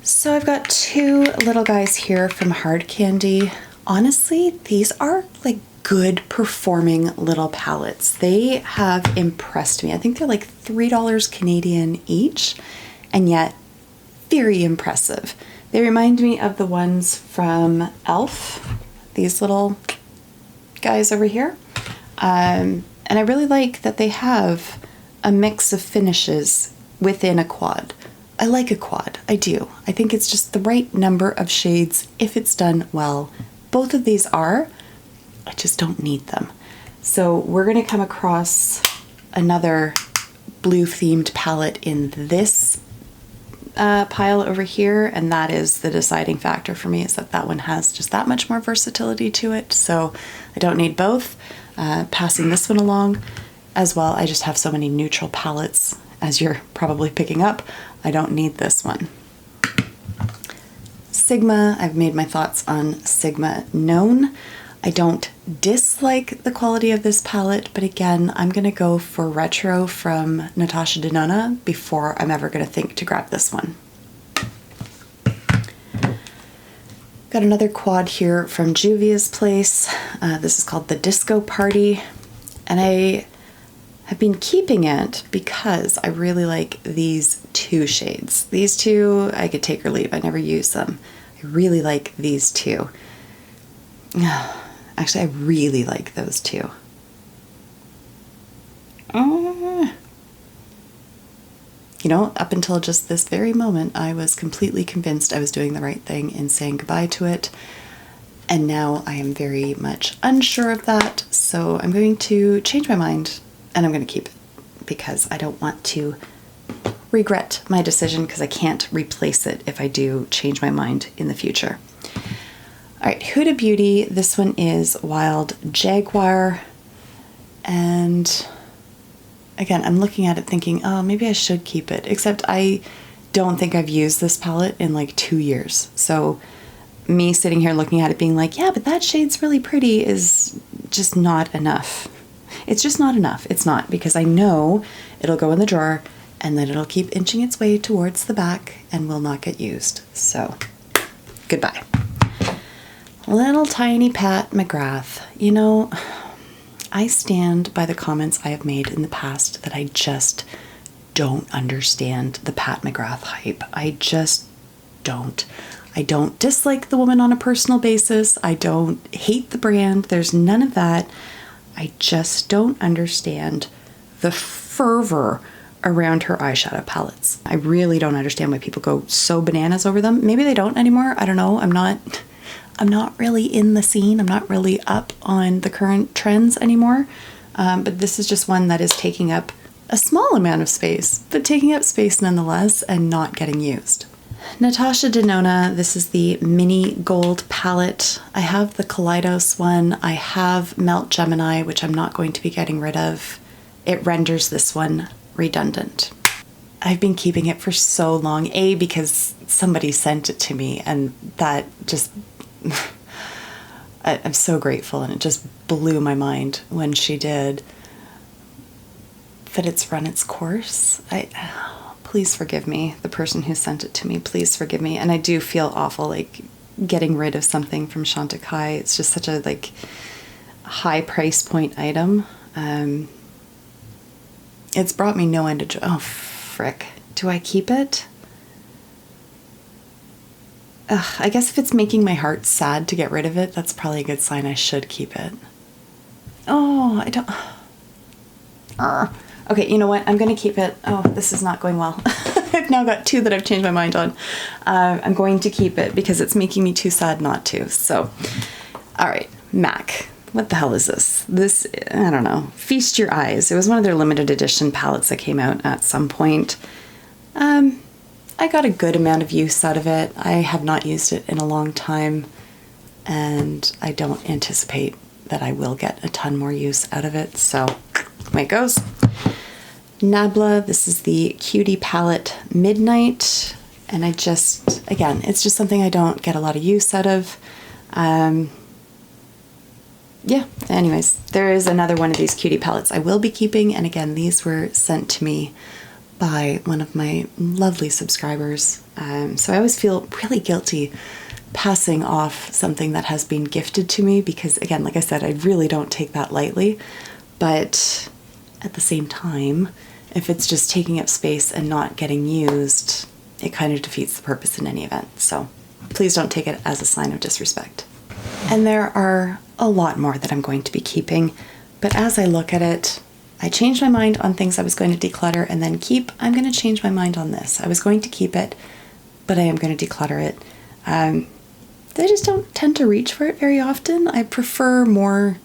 So I've got two little guys here from Hard Candy. Honestly, these are like good performing little palettes. They have impressed me. I think they're like $3 Canadian each, and yet very impressive. They remind me of the ones from e.l.f., these little guys over here. And I really like that they have a mix of finishes within a quad. I like a quad, I do. I think it's just the right number of shades if it's done well. Both of these are, I just don't need them. So we're gonna come across another blue themed palette in this pile over here, and that is the deciding factor for me, is that that one has just that much more versatility to it. So I don't need both. Passing this one along as well. I just have so many neutral palettes, as you're probably picking up. I don't need this one. Sigma, I've made my thoughts on Sigma known. I don't dislike the quality of this palette, but again, I'm gonna go for Retro from Natasha Denona before I'm ever gonna think to grab this one. Got another quad here from Juvia's Place. This is called the Disco Party, and I have been keeping it because I really like these two shades. These two, I could take or leave. I never use them. I really like these two. Actually, I really like those two. You know, up until just this very moment, I was completely convinced I was doing the right thing in saying goodbye to it. And now I am very much unsure of that. So I'm going to change my mind, and I'm going to keep it because I don't want to regret my decision, because I can't replace it if I do change my mind in the future. All right, Huda Beauty. This one is Wild Jaguar. And again, I'm looking at it thinking, oh, maybe I should keep it. Except I don't think I've used this palette in like 2 years. So me sitting here looking at it being like, yeah, but that shade's really pretty is just not enough. It's just not enough. It's not, because I know it'll go in the drawer and then it'll keep inching its way towards the back and will not get used. So goodbye. Little tiny Pat McGrath. You know, I stand by the comments I have made in the past that I just don't understand the Pat McGrath hype. I just don't. I don't dislike the woman on a personal basis. I don't hate the brand. There's none of that. I just don't understand the fervor around her eyeshadow palettes. I really don't understand why people go so bananas over them. Maybe they don't anymore. I don't know. I'm not really in the scene. I'm not really up on the current trends anymore. But this is just one that is taking up a small amount of space, but taking up space nonetheless and not getting used. Natasha Denona, this is the mini gold palette. I have the Kaleidos one. I have Melt Gemini, which I'm not going to be getting rid of. It renders this one redundant. I've been keeping it for so long, A, because somebody sent it to me, and that just, I'm so grateful, and it just blew my mind when she did. But it's run its course. Please forgive me, the person who sent it to me, please forgive me. And I do feel awful, like, getting rid of something from Chantecaille. It's just such a, like, high price point item. It's brought me no end of joy. Oh, frick. Do I keep it? I guess if it's making my heart sad to get rid of it, that's probably a good sign I should keep it. Oh, I don't... Okay, you know what? I'm going to keep it. Oh, this is not going well. I've now got 2 that I've changed my mind on. I'm going to keep it because it's making me too sad not to. So, all right, MAC. What the hell is this? This, I don't know. Feast Your Eyes. It was one of their limited edition palettes that came out at some point. I got a good amount of use out of it. I have not used it in a long time, and I don't anticipate that I will get a ton more use out of it. So, away it goes. Nabla, this is the Cutie palette Midnight, and I just, again, it's just something I don't get a lot of use out of. Yeah, anyways, there is another one of these Cutie palettes I will be keeping, and again, these were sent to me by one of my lovely subscribers. So I always feel really guilty passing off something that has been gifted to me because, again, like I said, I really don't take that lightly. But at the same time, if it's just taking up space and not getting used, it kind of defeats the purpose in any event. So please don't take it as a sign of disrespect. And there are a lot more that I'm going to be keeping, but as I look at it, I changed my mind on things I was going to declutter and then keep. I'm going to change my mind on this. I was going to keep it, but I am going to declutter it. I just don't tend to reach for it very often. I prefer more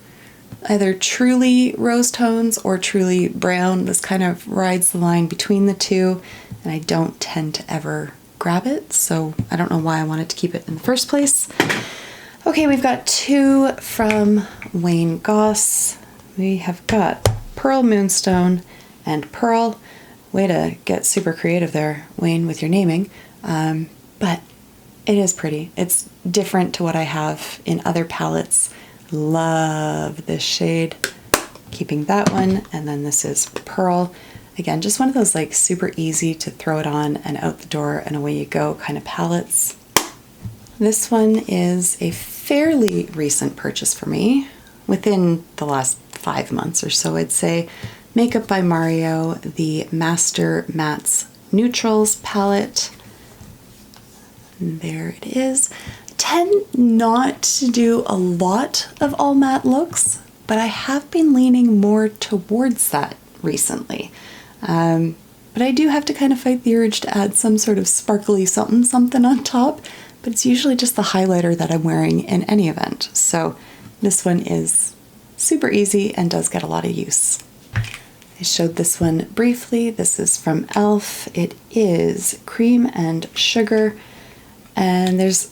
either truly rose tones or truly brown. This kind of rides the line between the two, and I don't tend to ever grab it, so I don't know why I wanted to keep it in the first place. Okay, we've got 2 from Wayne Goss. We have got Pearl Moonstone and Pearl. Way to get super creative there, Wayne, with your naming. But it is pretty. It's different to what I have in other palettes. Love this shade. Keeping that one. And then this is Pearl. Again, just one of those like super easy to throw it on and out the door and away you go kind of palettes. This one is a fairly recent purchase for me. Within the last 5 months or so, I'd say. Makeup by Mario, the Master Mattes Neutrals palette. And there it is. I tend not to do a lot of all matte looks, but I have been leaning more towards that recently. But I do have to kind of fight the urge to add some sort of sparkly something on top, but it's usually just the highlighter that I'm wearing in any event. So this one is super easy and does get a lot of use. I showed this one briefly. This is from e.l.f. It is Cream and Sugar, and there's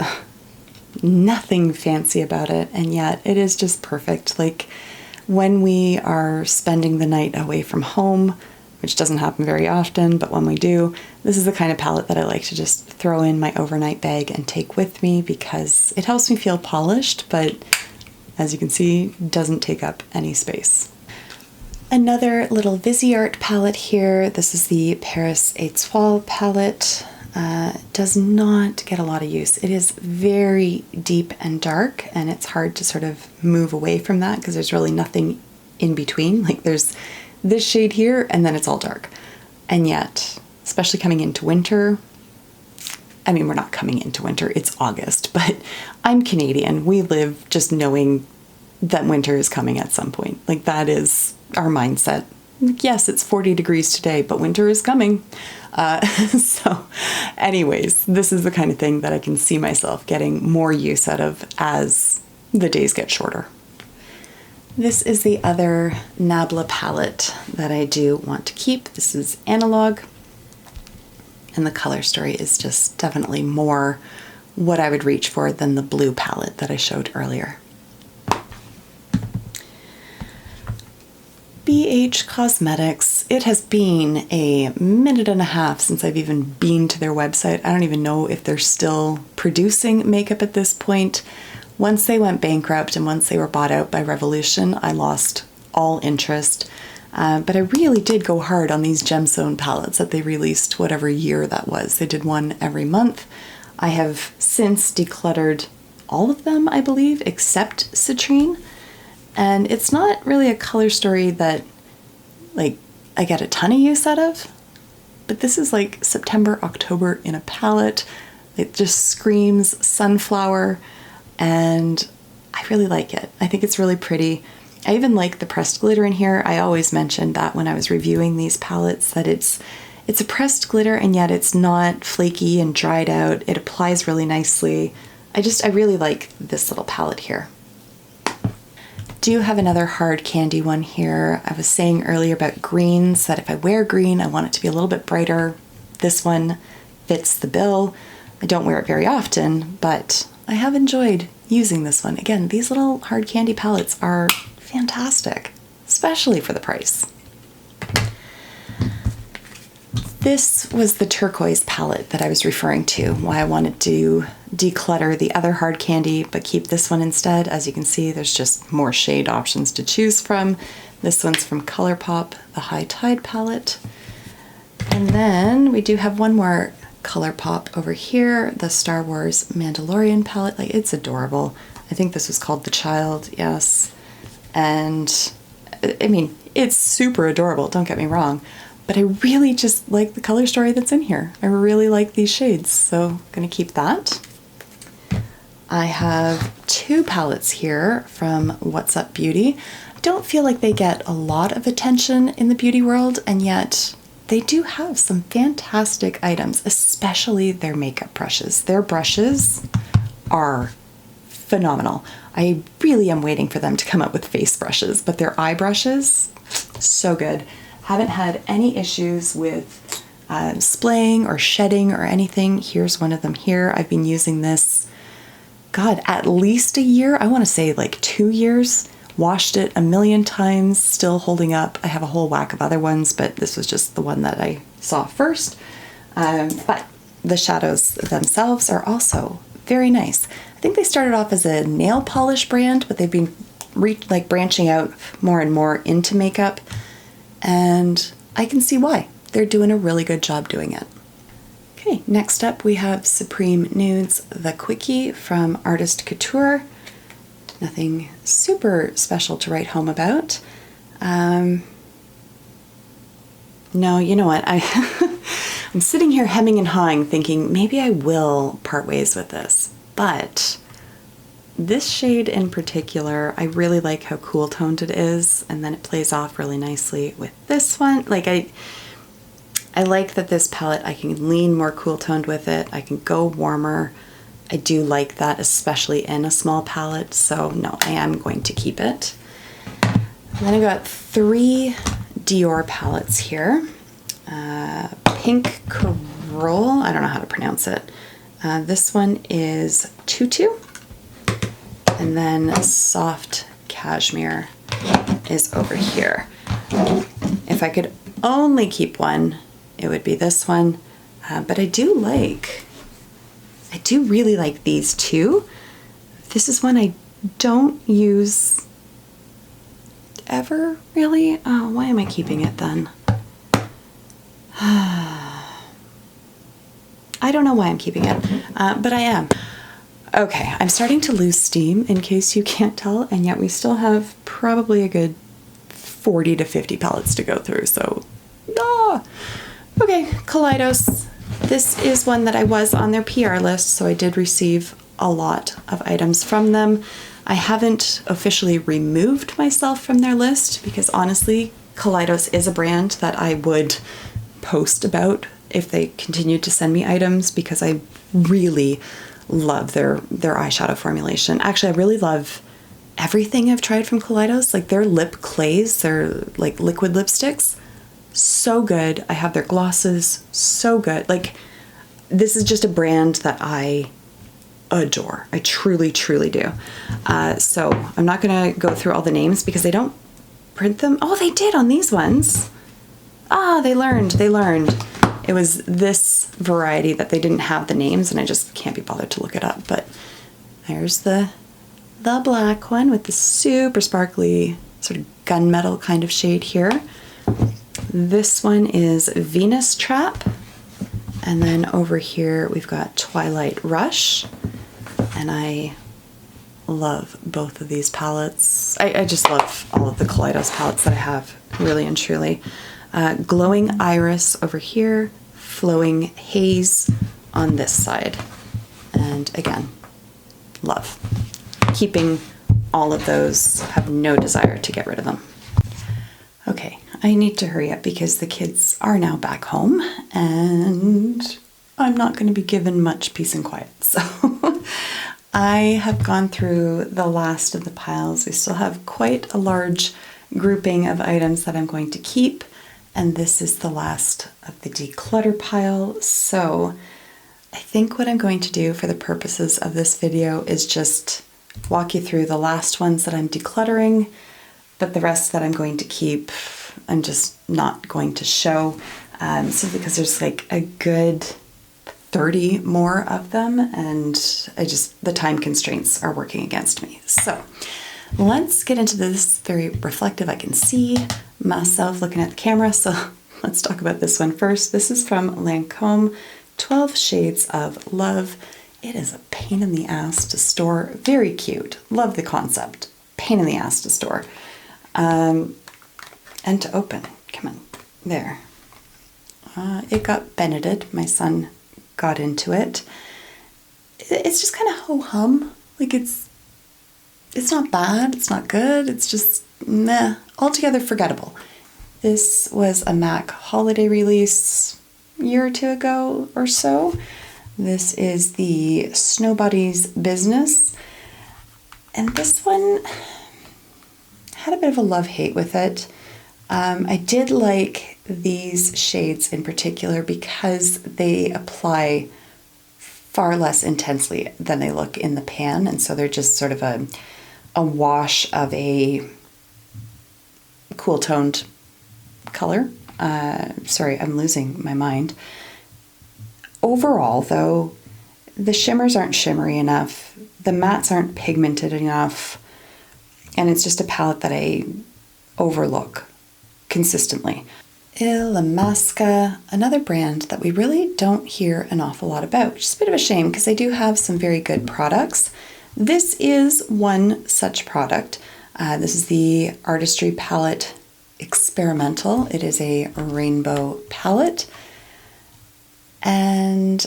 nothing fancy about it, and yet it is just perfect. Like when we are spending the night away from home, which doesn't happen very often, but when we do, this is the kind of palette that I like to just throw in my overnight bag and take with me because it helps me feel polished, but as you can see, doesn't take up any space. Another little Viseart palette here. This is the Paris Étoile palette. Does not get a lot of use. It is very deep and dark, and it's hard to sort of move away from that because there's really nothing in between. Like there's this shade here, and then it's all dark. And yet, especially coming into winter, I mean, we're not coming into winter, it's August, but I'm Canadian. We live just knowing that winter is coming at some point. Like that is our mindset. Yes, it's 40 degrees today, but winter is coming. So anyways, this is the kind of thing that I can see myself getting more use out of as the days get shorter. This is the other Nabla palette that I do want to keep. This is Analog, and the color story is just definitely more what I would reach for than the blue palette that I showed earlier. BH Cosmetics. It has been a minute and a half since I've even been to their website. I don't even know if they're still producing makeup at this point. Once they went bankrupt and once they were bought out by Revolution, I lost all interest. But I really did go hard on these gemstone palettes that they released whatever year that was. They did one every month. I have since decluttered all of them, I believe, except Citrine. And it's not really a color story that like I get a ton of use out of, but this is like September, October in a palette. It just screams sunflower, and I really like it. I think it's really pretty. I even like the pressed glitter in here. I always mentioned that when I was reviewing these palettes, that it's a pressed glitter and yet it's not flaky and dried out. It applies really nicely. I really like this little palette here. Do have another hard candy one here. I was saying earlier about greens, that if I wear green, I want it to be a little bit brighter. This one fits the bill. I don't wear it very often, but I have enjoyed using this one. Again, these little hard candy palettes are fantastic, especially for the price. This was the turquoise palette that I was referring to, why I wanted to declutter the other hard candy but keep this one instead. As you can see, there's just more shade options to choose from. This one's from ColourPop, the High Tide palette. And then we do have one more ColourPop over here, the Star Wars Mandalorian palette. Like, it's adorable. I think this was called The Child, yes. And I mean, it's super adorable, don't get me wrong. But I really just like the color story that's in here. I really like these shades, so I'm gonna keep that. I have two palettes here from What's Up Beauty. I don't feel like they get a lot of attention in the beauty world, and yet they do have some fantastic items, especially their makeup brushes. Their brushes are phenomenal. I really am waiting for them to come up with face brushes, but their eye brushes, so good. Haven't had any issues with splaying or shedding or anything. Here's one of them here. I've been using this, God, at least a year. I want to say like 2 years. Washed it a million times, still holding up. I have a whole whack of other ones, but this was just the one that I saw first. But the shadows themselves are also very nice. I think they started off as a nail polish brand, but they've been branching out more and more into makeup. And I can see why. They're doing a really good job doing it. Okay, next up we have Supreme Nudes, the Quickie from Artist Couture. Nothing super special to write home about. No, you know what? I'm sitting here hemming and hawing thinking maybe I will part ways with this, but this shade in particular, I really like how cool toned it is, and then it plays off really nicely with this one. Like I like that this palette, I can lean more cool toned with it. I can go warmer. I do like that, especially in a small palette. So no, I am going to keep it. And then I got 3 Dior palettes here. Pink Coral, I don't know how to pronounce it. This one is Tutu. And then Soft Cashmere is over here. If I could only keep one, it would be this one. But I do really like these two. This is one I don't use ever, really. Oh, why am I keeping it then? I don't know why I'm keeping it, but I am. Okay, I'm starting to lose steam, in case you can't tell, and yet we still have probably a good 40 to 50 palettes to go through, so Okay, Kaleidos. This is one that I was on their PR list, so I did receive a lot of items from them. I haven't officially removed myself from their list because honestly, Kaleidos is a brand that I would post about if they continued to send me items, because I really love their eyeshadow formulation. Actually, I really love everything I've tried from Kaleidos. Like their lip clays, their like liquid lipsticks, so good. I have their glosses, so good. Like, this is just a brand that I adore. I truly, truly do. So I'm not gonna go through all the names because they don't print them. Oh, they did on these ones. They learned. It was this variety that they didn't have the names, and I just can't be bothered to look it up. But there's the black one with the super sparkly sort of gunmetal kind of shade here. This one is Venus Trap. And then over here we've got Twilight Rush. And I love both of these palettes. I just love all of the Kaleidos palettes that I have, really and truly. Glowing Iris over here, Flowing Haze on this side. And again, love. Keeping all of those, have no desire to get rid of them. Okay, I need to hurry up because the kids are now back home and I'm not going to be given much peace and quiet. So I have gone through the last of the piles. We still have quite a large grouping of items that I'm going to keep, and this is the last of the declutter pile. So I think what I'm going to do for the purposes of this video is just walk you through the last ones that I'm decluttering, but the rest that I'm going to keep, I'm just not going to show, simply because there's like a good 30 more of them, and the time constraints are working against me. So let's get into this. Very reflective. I can see myself looking at the camera, so let's talk about this one first. This is from Lancome, 12 Shades of Love. It is a pain in the ass to store. Very cute. Love the concept. Pain in the ass to store. And to open. Come on. There. It got Benedict. My son got into it. It's just kind of ho-hum. Like it's not bad. It's not good. It's just meh. Altogether forgettable. This was a MAC holiday release a year or two ago or so. This is the Snowbody's Business. And this one had a bit of a love-hate with it. I did like these shades in particular because they apply far less intensely than they look in the pan. And so they're just sort of a wash of a cool toned color. Sorry, I'm losing my mind. Overall, though, the shimmers aren't shimmery enough, the mattes aren't pigmented enough, and it's just a palette that I overlook consistently. Illamasqua, another brand that we really don't hear an awful lot about, which is a bit of a shame because they do have some very good products. This is one such product. This is the Artistry Palette Experimental. It is a rainbow palette. And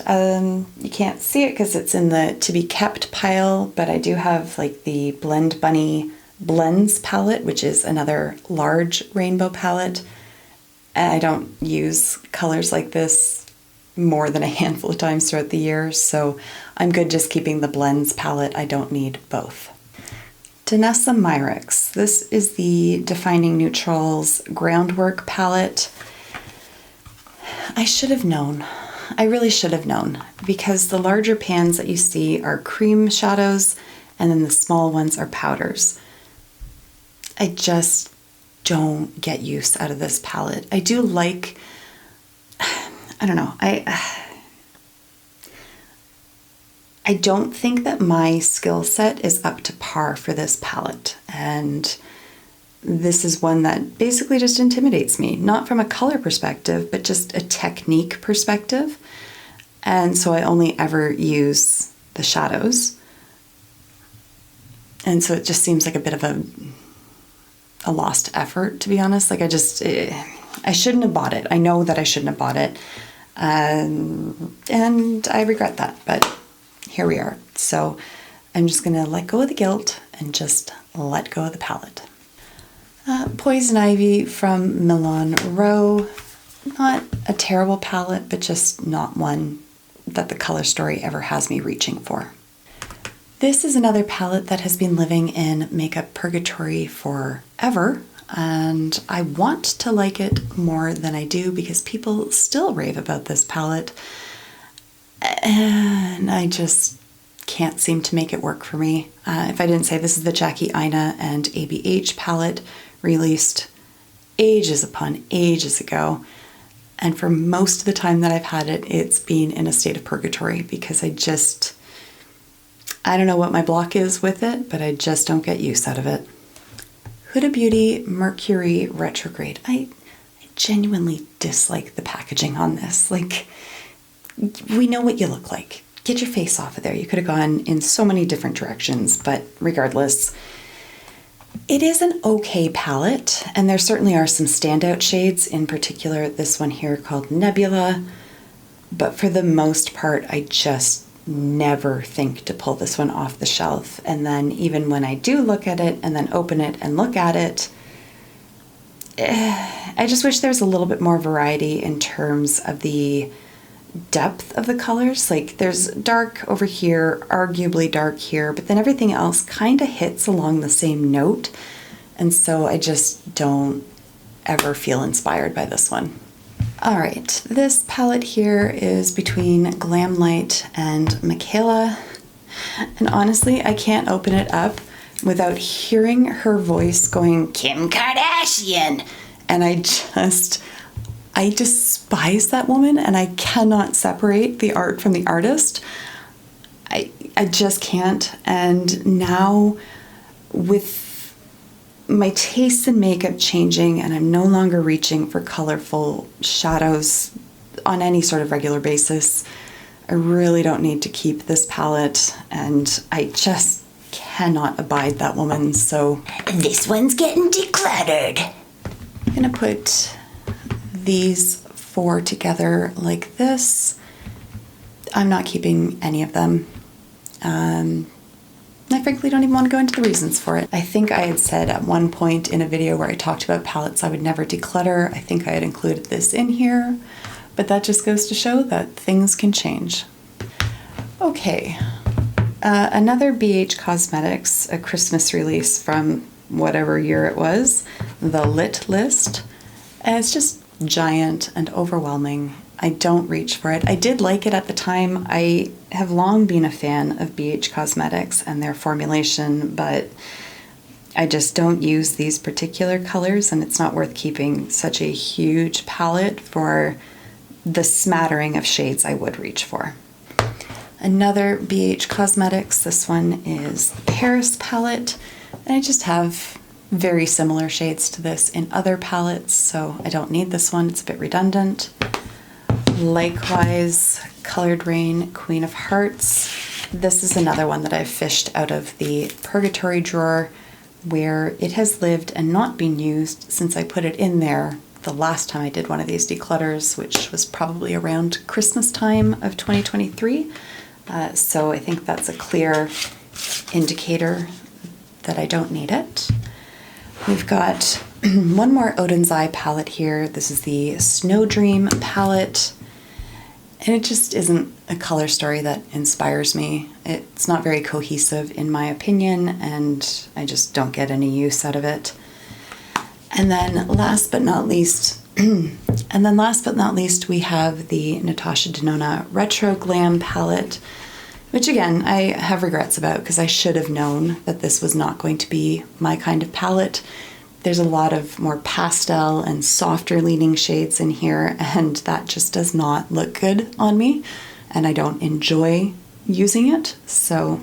you can't see it because it's in the to be kept pile, but I do have like the Blend Bunny Blends palette, which is another large rainbow palette. And I don't use colors like this more than a handful of times throughout the year, so I'm good just keeping the Blends palette. I don't need both. Danessa Myricks. This is the Defining Neutrals Groundwork palette. I should have known. I really should have known, because the larger pans that you see are cream shadows and then the small ones are powders. I just don't get use out of this palette. I do like, I don't know, I don't think that my skill set is up to par for this palette, and this is one that basically just intimidates me, not from a color perspective, but just a technique perspective. And so I only ever use the shadows. And so it just seems like a bit of a lost effort, to be honest. Like I shouldn't have bought it. I know that I shouldn't have bought it. And I regret that, but here we are. So I'm just gonna let go of the guilt and just let go of the palette. Poison Ivy from Milan Row. Not a terrible palette, but just not one that the color story ever has me reaching for. This is another palette that has been living in makeup purgatory forever, and I want to like it more than I do because people still rave about this palette, and I just can't seem to make it work for me. If I didn't say, this is the Jackie Aina and ABH palette, released ages upon ages ago, and for most of the time that I've had it, it's been in a state of purgatory because I don't know what my block is with it, but I just don't get use out of it. Huda Beauty Mercury Retrograde. I genuinely dislike the packaging on this. Like, we know what you look like. Get your face off of there. You could have gone in so many different directions, but regardless, it is an okay palette, and there certainly are some standout shades, in particular this one here called Nebula, but for the most part, I just never think to pull this one off the shelf. And then even when I do look at it and then open it and look at it, I just wish there's a little bit more variety in terms of the depth of the colors. Like there's dark over here, arguably dark here, but then everything else kind of hits along the same note. And so I just don't ever feel inspired by this one. All right, this palette here is between Glamlight and Michaela. And honestly, I can't open it up without hearing her voice going, Kim Kardashian. And I despise that woman, and I cannot separate the art from the artist. I just can't. And now with my tastes in makeup changing, and I'm no longer reaching for colorful shadows on any sort of regular basis, I really don't need to keep this palette, and I just cannot abide that woman. So this one's getting decluttered. I'm gonna put these 4 together like this. I'm not keeping any of them. I frankly don't even want to go into the reasons for it. I think I had said at one point in a video where I talked about palettes I would never declutter. I think I had included this in here, but that just goes to show that things can change. Okay, another BH Cosmetics, a Christmas release from whatever year it was, the Lit List. And it's just giant and overwhelming. I don't reach for it. I did like it at the time. I have long been a fan of BH Cosmetics and their formulation, but I just don't use these particular colors, and it's not worth keeping such a huge palette for the smattering of shades I would reach for. Another BH Cosmetics, this one is the Paris palette, and I just have very similar shades to this in other palettes, so I don't need this one. It's a bit redundant. Likewise, Colored Rain Queen of Hearts. This is another one that I've fished out of the Purgatory drawer, where it has lived and not been used since I put it in there the last time I did one of these declutters, which was probably around Christmas time of 2023. So I think that's a clear indicator that I don't need it. We've got one more Odin's Eye palette here. This is the Snow Dream palette. And it just isn't a color story that inspires me. It's not very cohesive in my opinion, and I just don't get any use out of it. And then last but not least, we have the Natasha Denona Retro Glam palette, which again, I have regrets about because I should have known that this was not going to be my kind of palette. There's a lot of more pastel and softer leaning shades in here, and that just does not look good on me, and I don't enjoy using it, so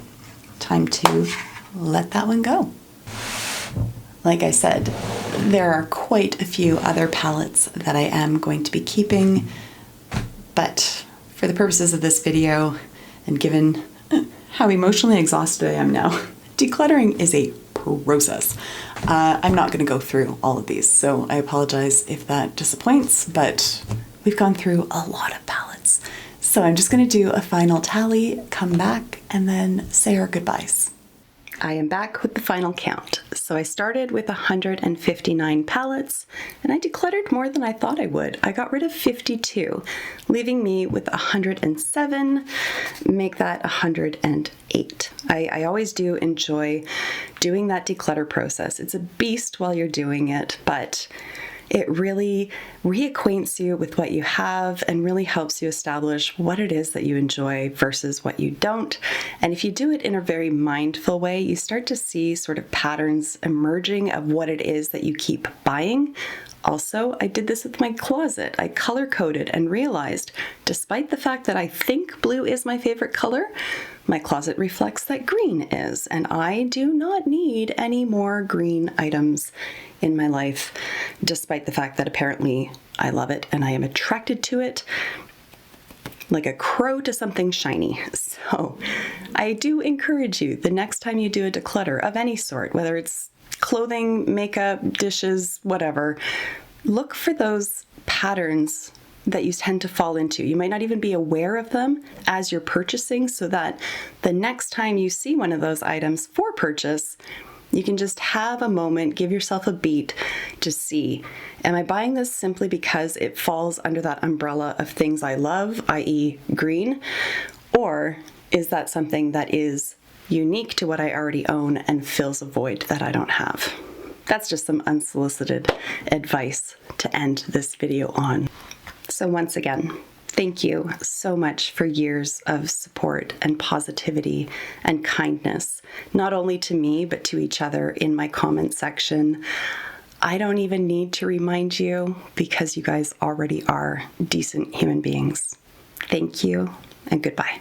time to let that one go. Like I said, there are quite a few other palettes that I am going to be keeping, but for the purposes of this video, and given how emotionally exhausted I am now, decluttering is a process. I'm not going to go through all of these, so I apologize if that disappoints, but we've gone through a lot of palettes. So I'm just going to do a final tally, come back, and then say our goodbyes. I am back with the final count. So I started with 159 palettes, and I decluttered more than I thought I would. I got rid of 52, leaving me with 107, make that 108. I always do enjoy doing that declutter process. It's a beast while you're doing it, but it really reacquaints you with what you have and really helps you establish what it is that you enjoy versus what you don't. And if you do it in a very mindful way, you start to see sort of patterns emerging of what it is that you keep buying. Also, I did this with my closet. I color coded and realized, despite the fact that I think blue is my favorite color, my closet reflects that green is, and I do not need any more green items in my life, despite the fact that apparently I love it and I am attracted to it like a crow to something shiny. So I do encourage you, the next time you do a declutter of any sort, whether it's clothing, makeup, dishes, whatever, look for those patterns that you tend to fall into. You might not even be aware of them as you're purchasing, so that the next time you see one of those items for purchase, you can just have a moment, give yourself a beat to see, am I buying this simply because it falls under that umbrella of things I love, i.e. green, or is that something that is unique to what I already own and fills a void that I don't have? That's just some unsolicited advice to end this video on. So once again, thank you so much for years of support and positivity and kindness, not only to me, but to each other in my comment section. I don't even need to remind you because you guys already are decent human beings. Thank you and goodbye.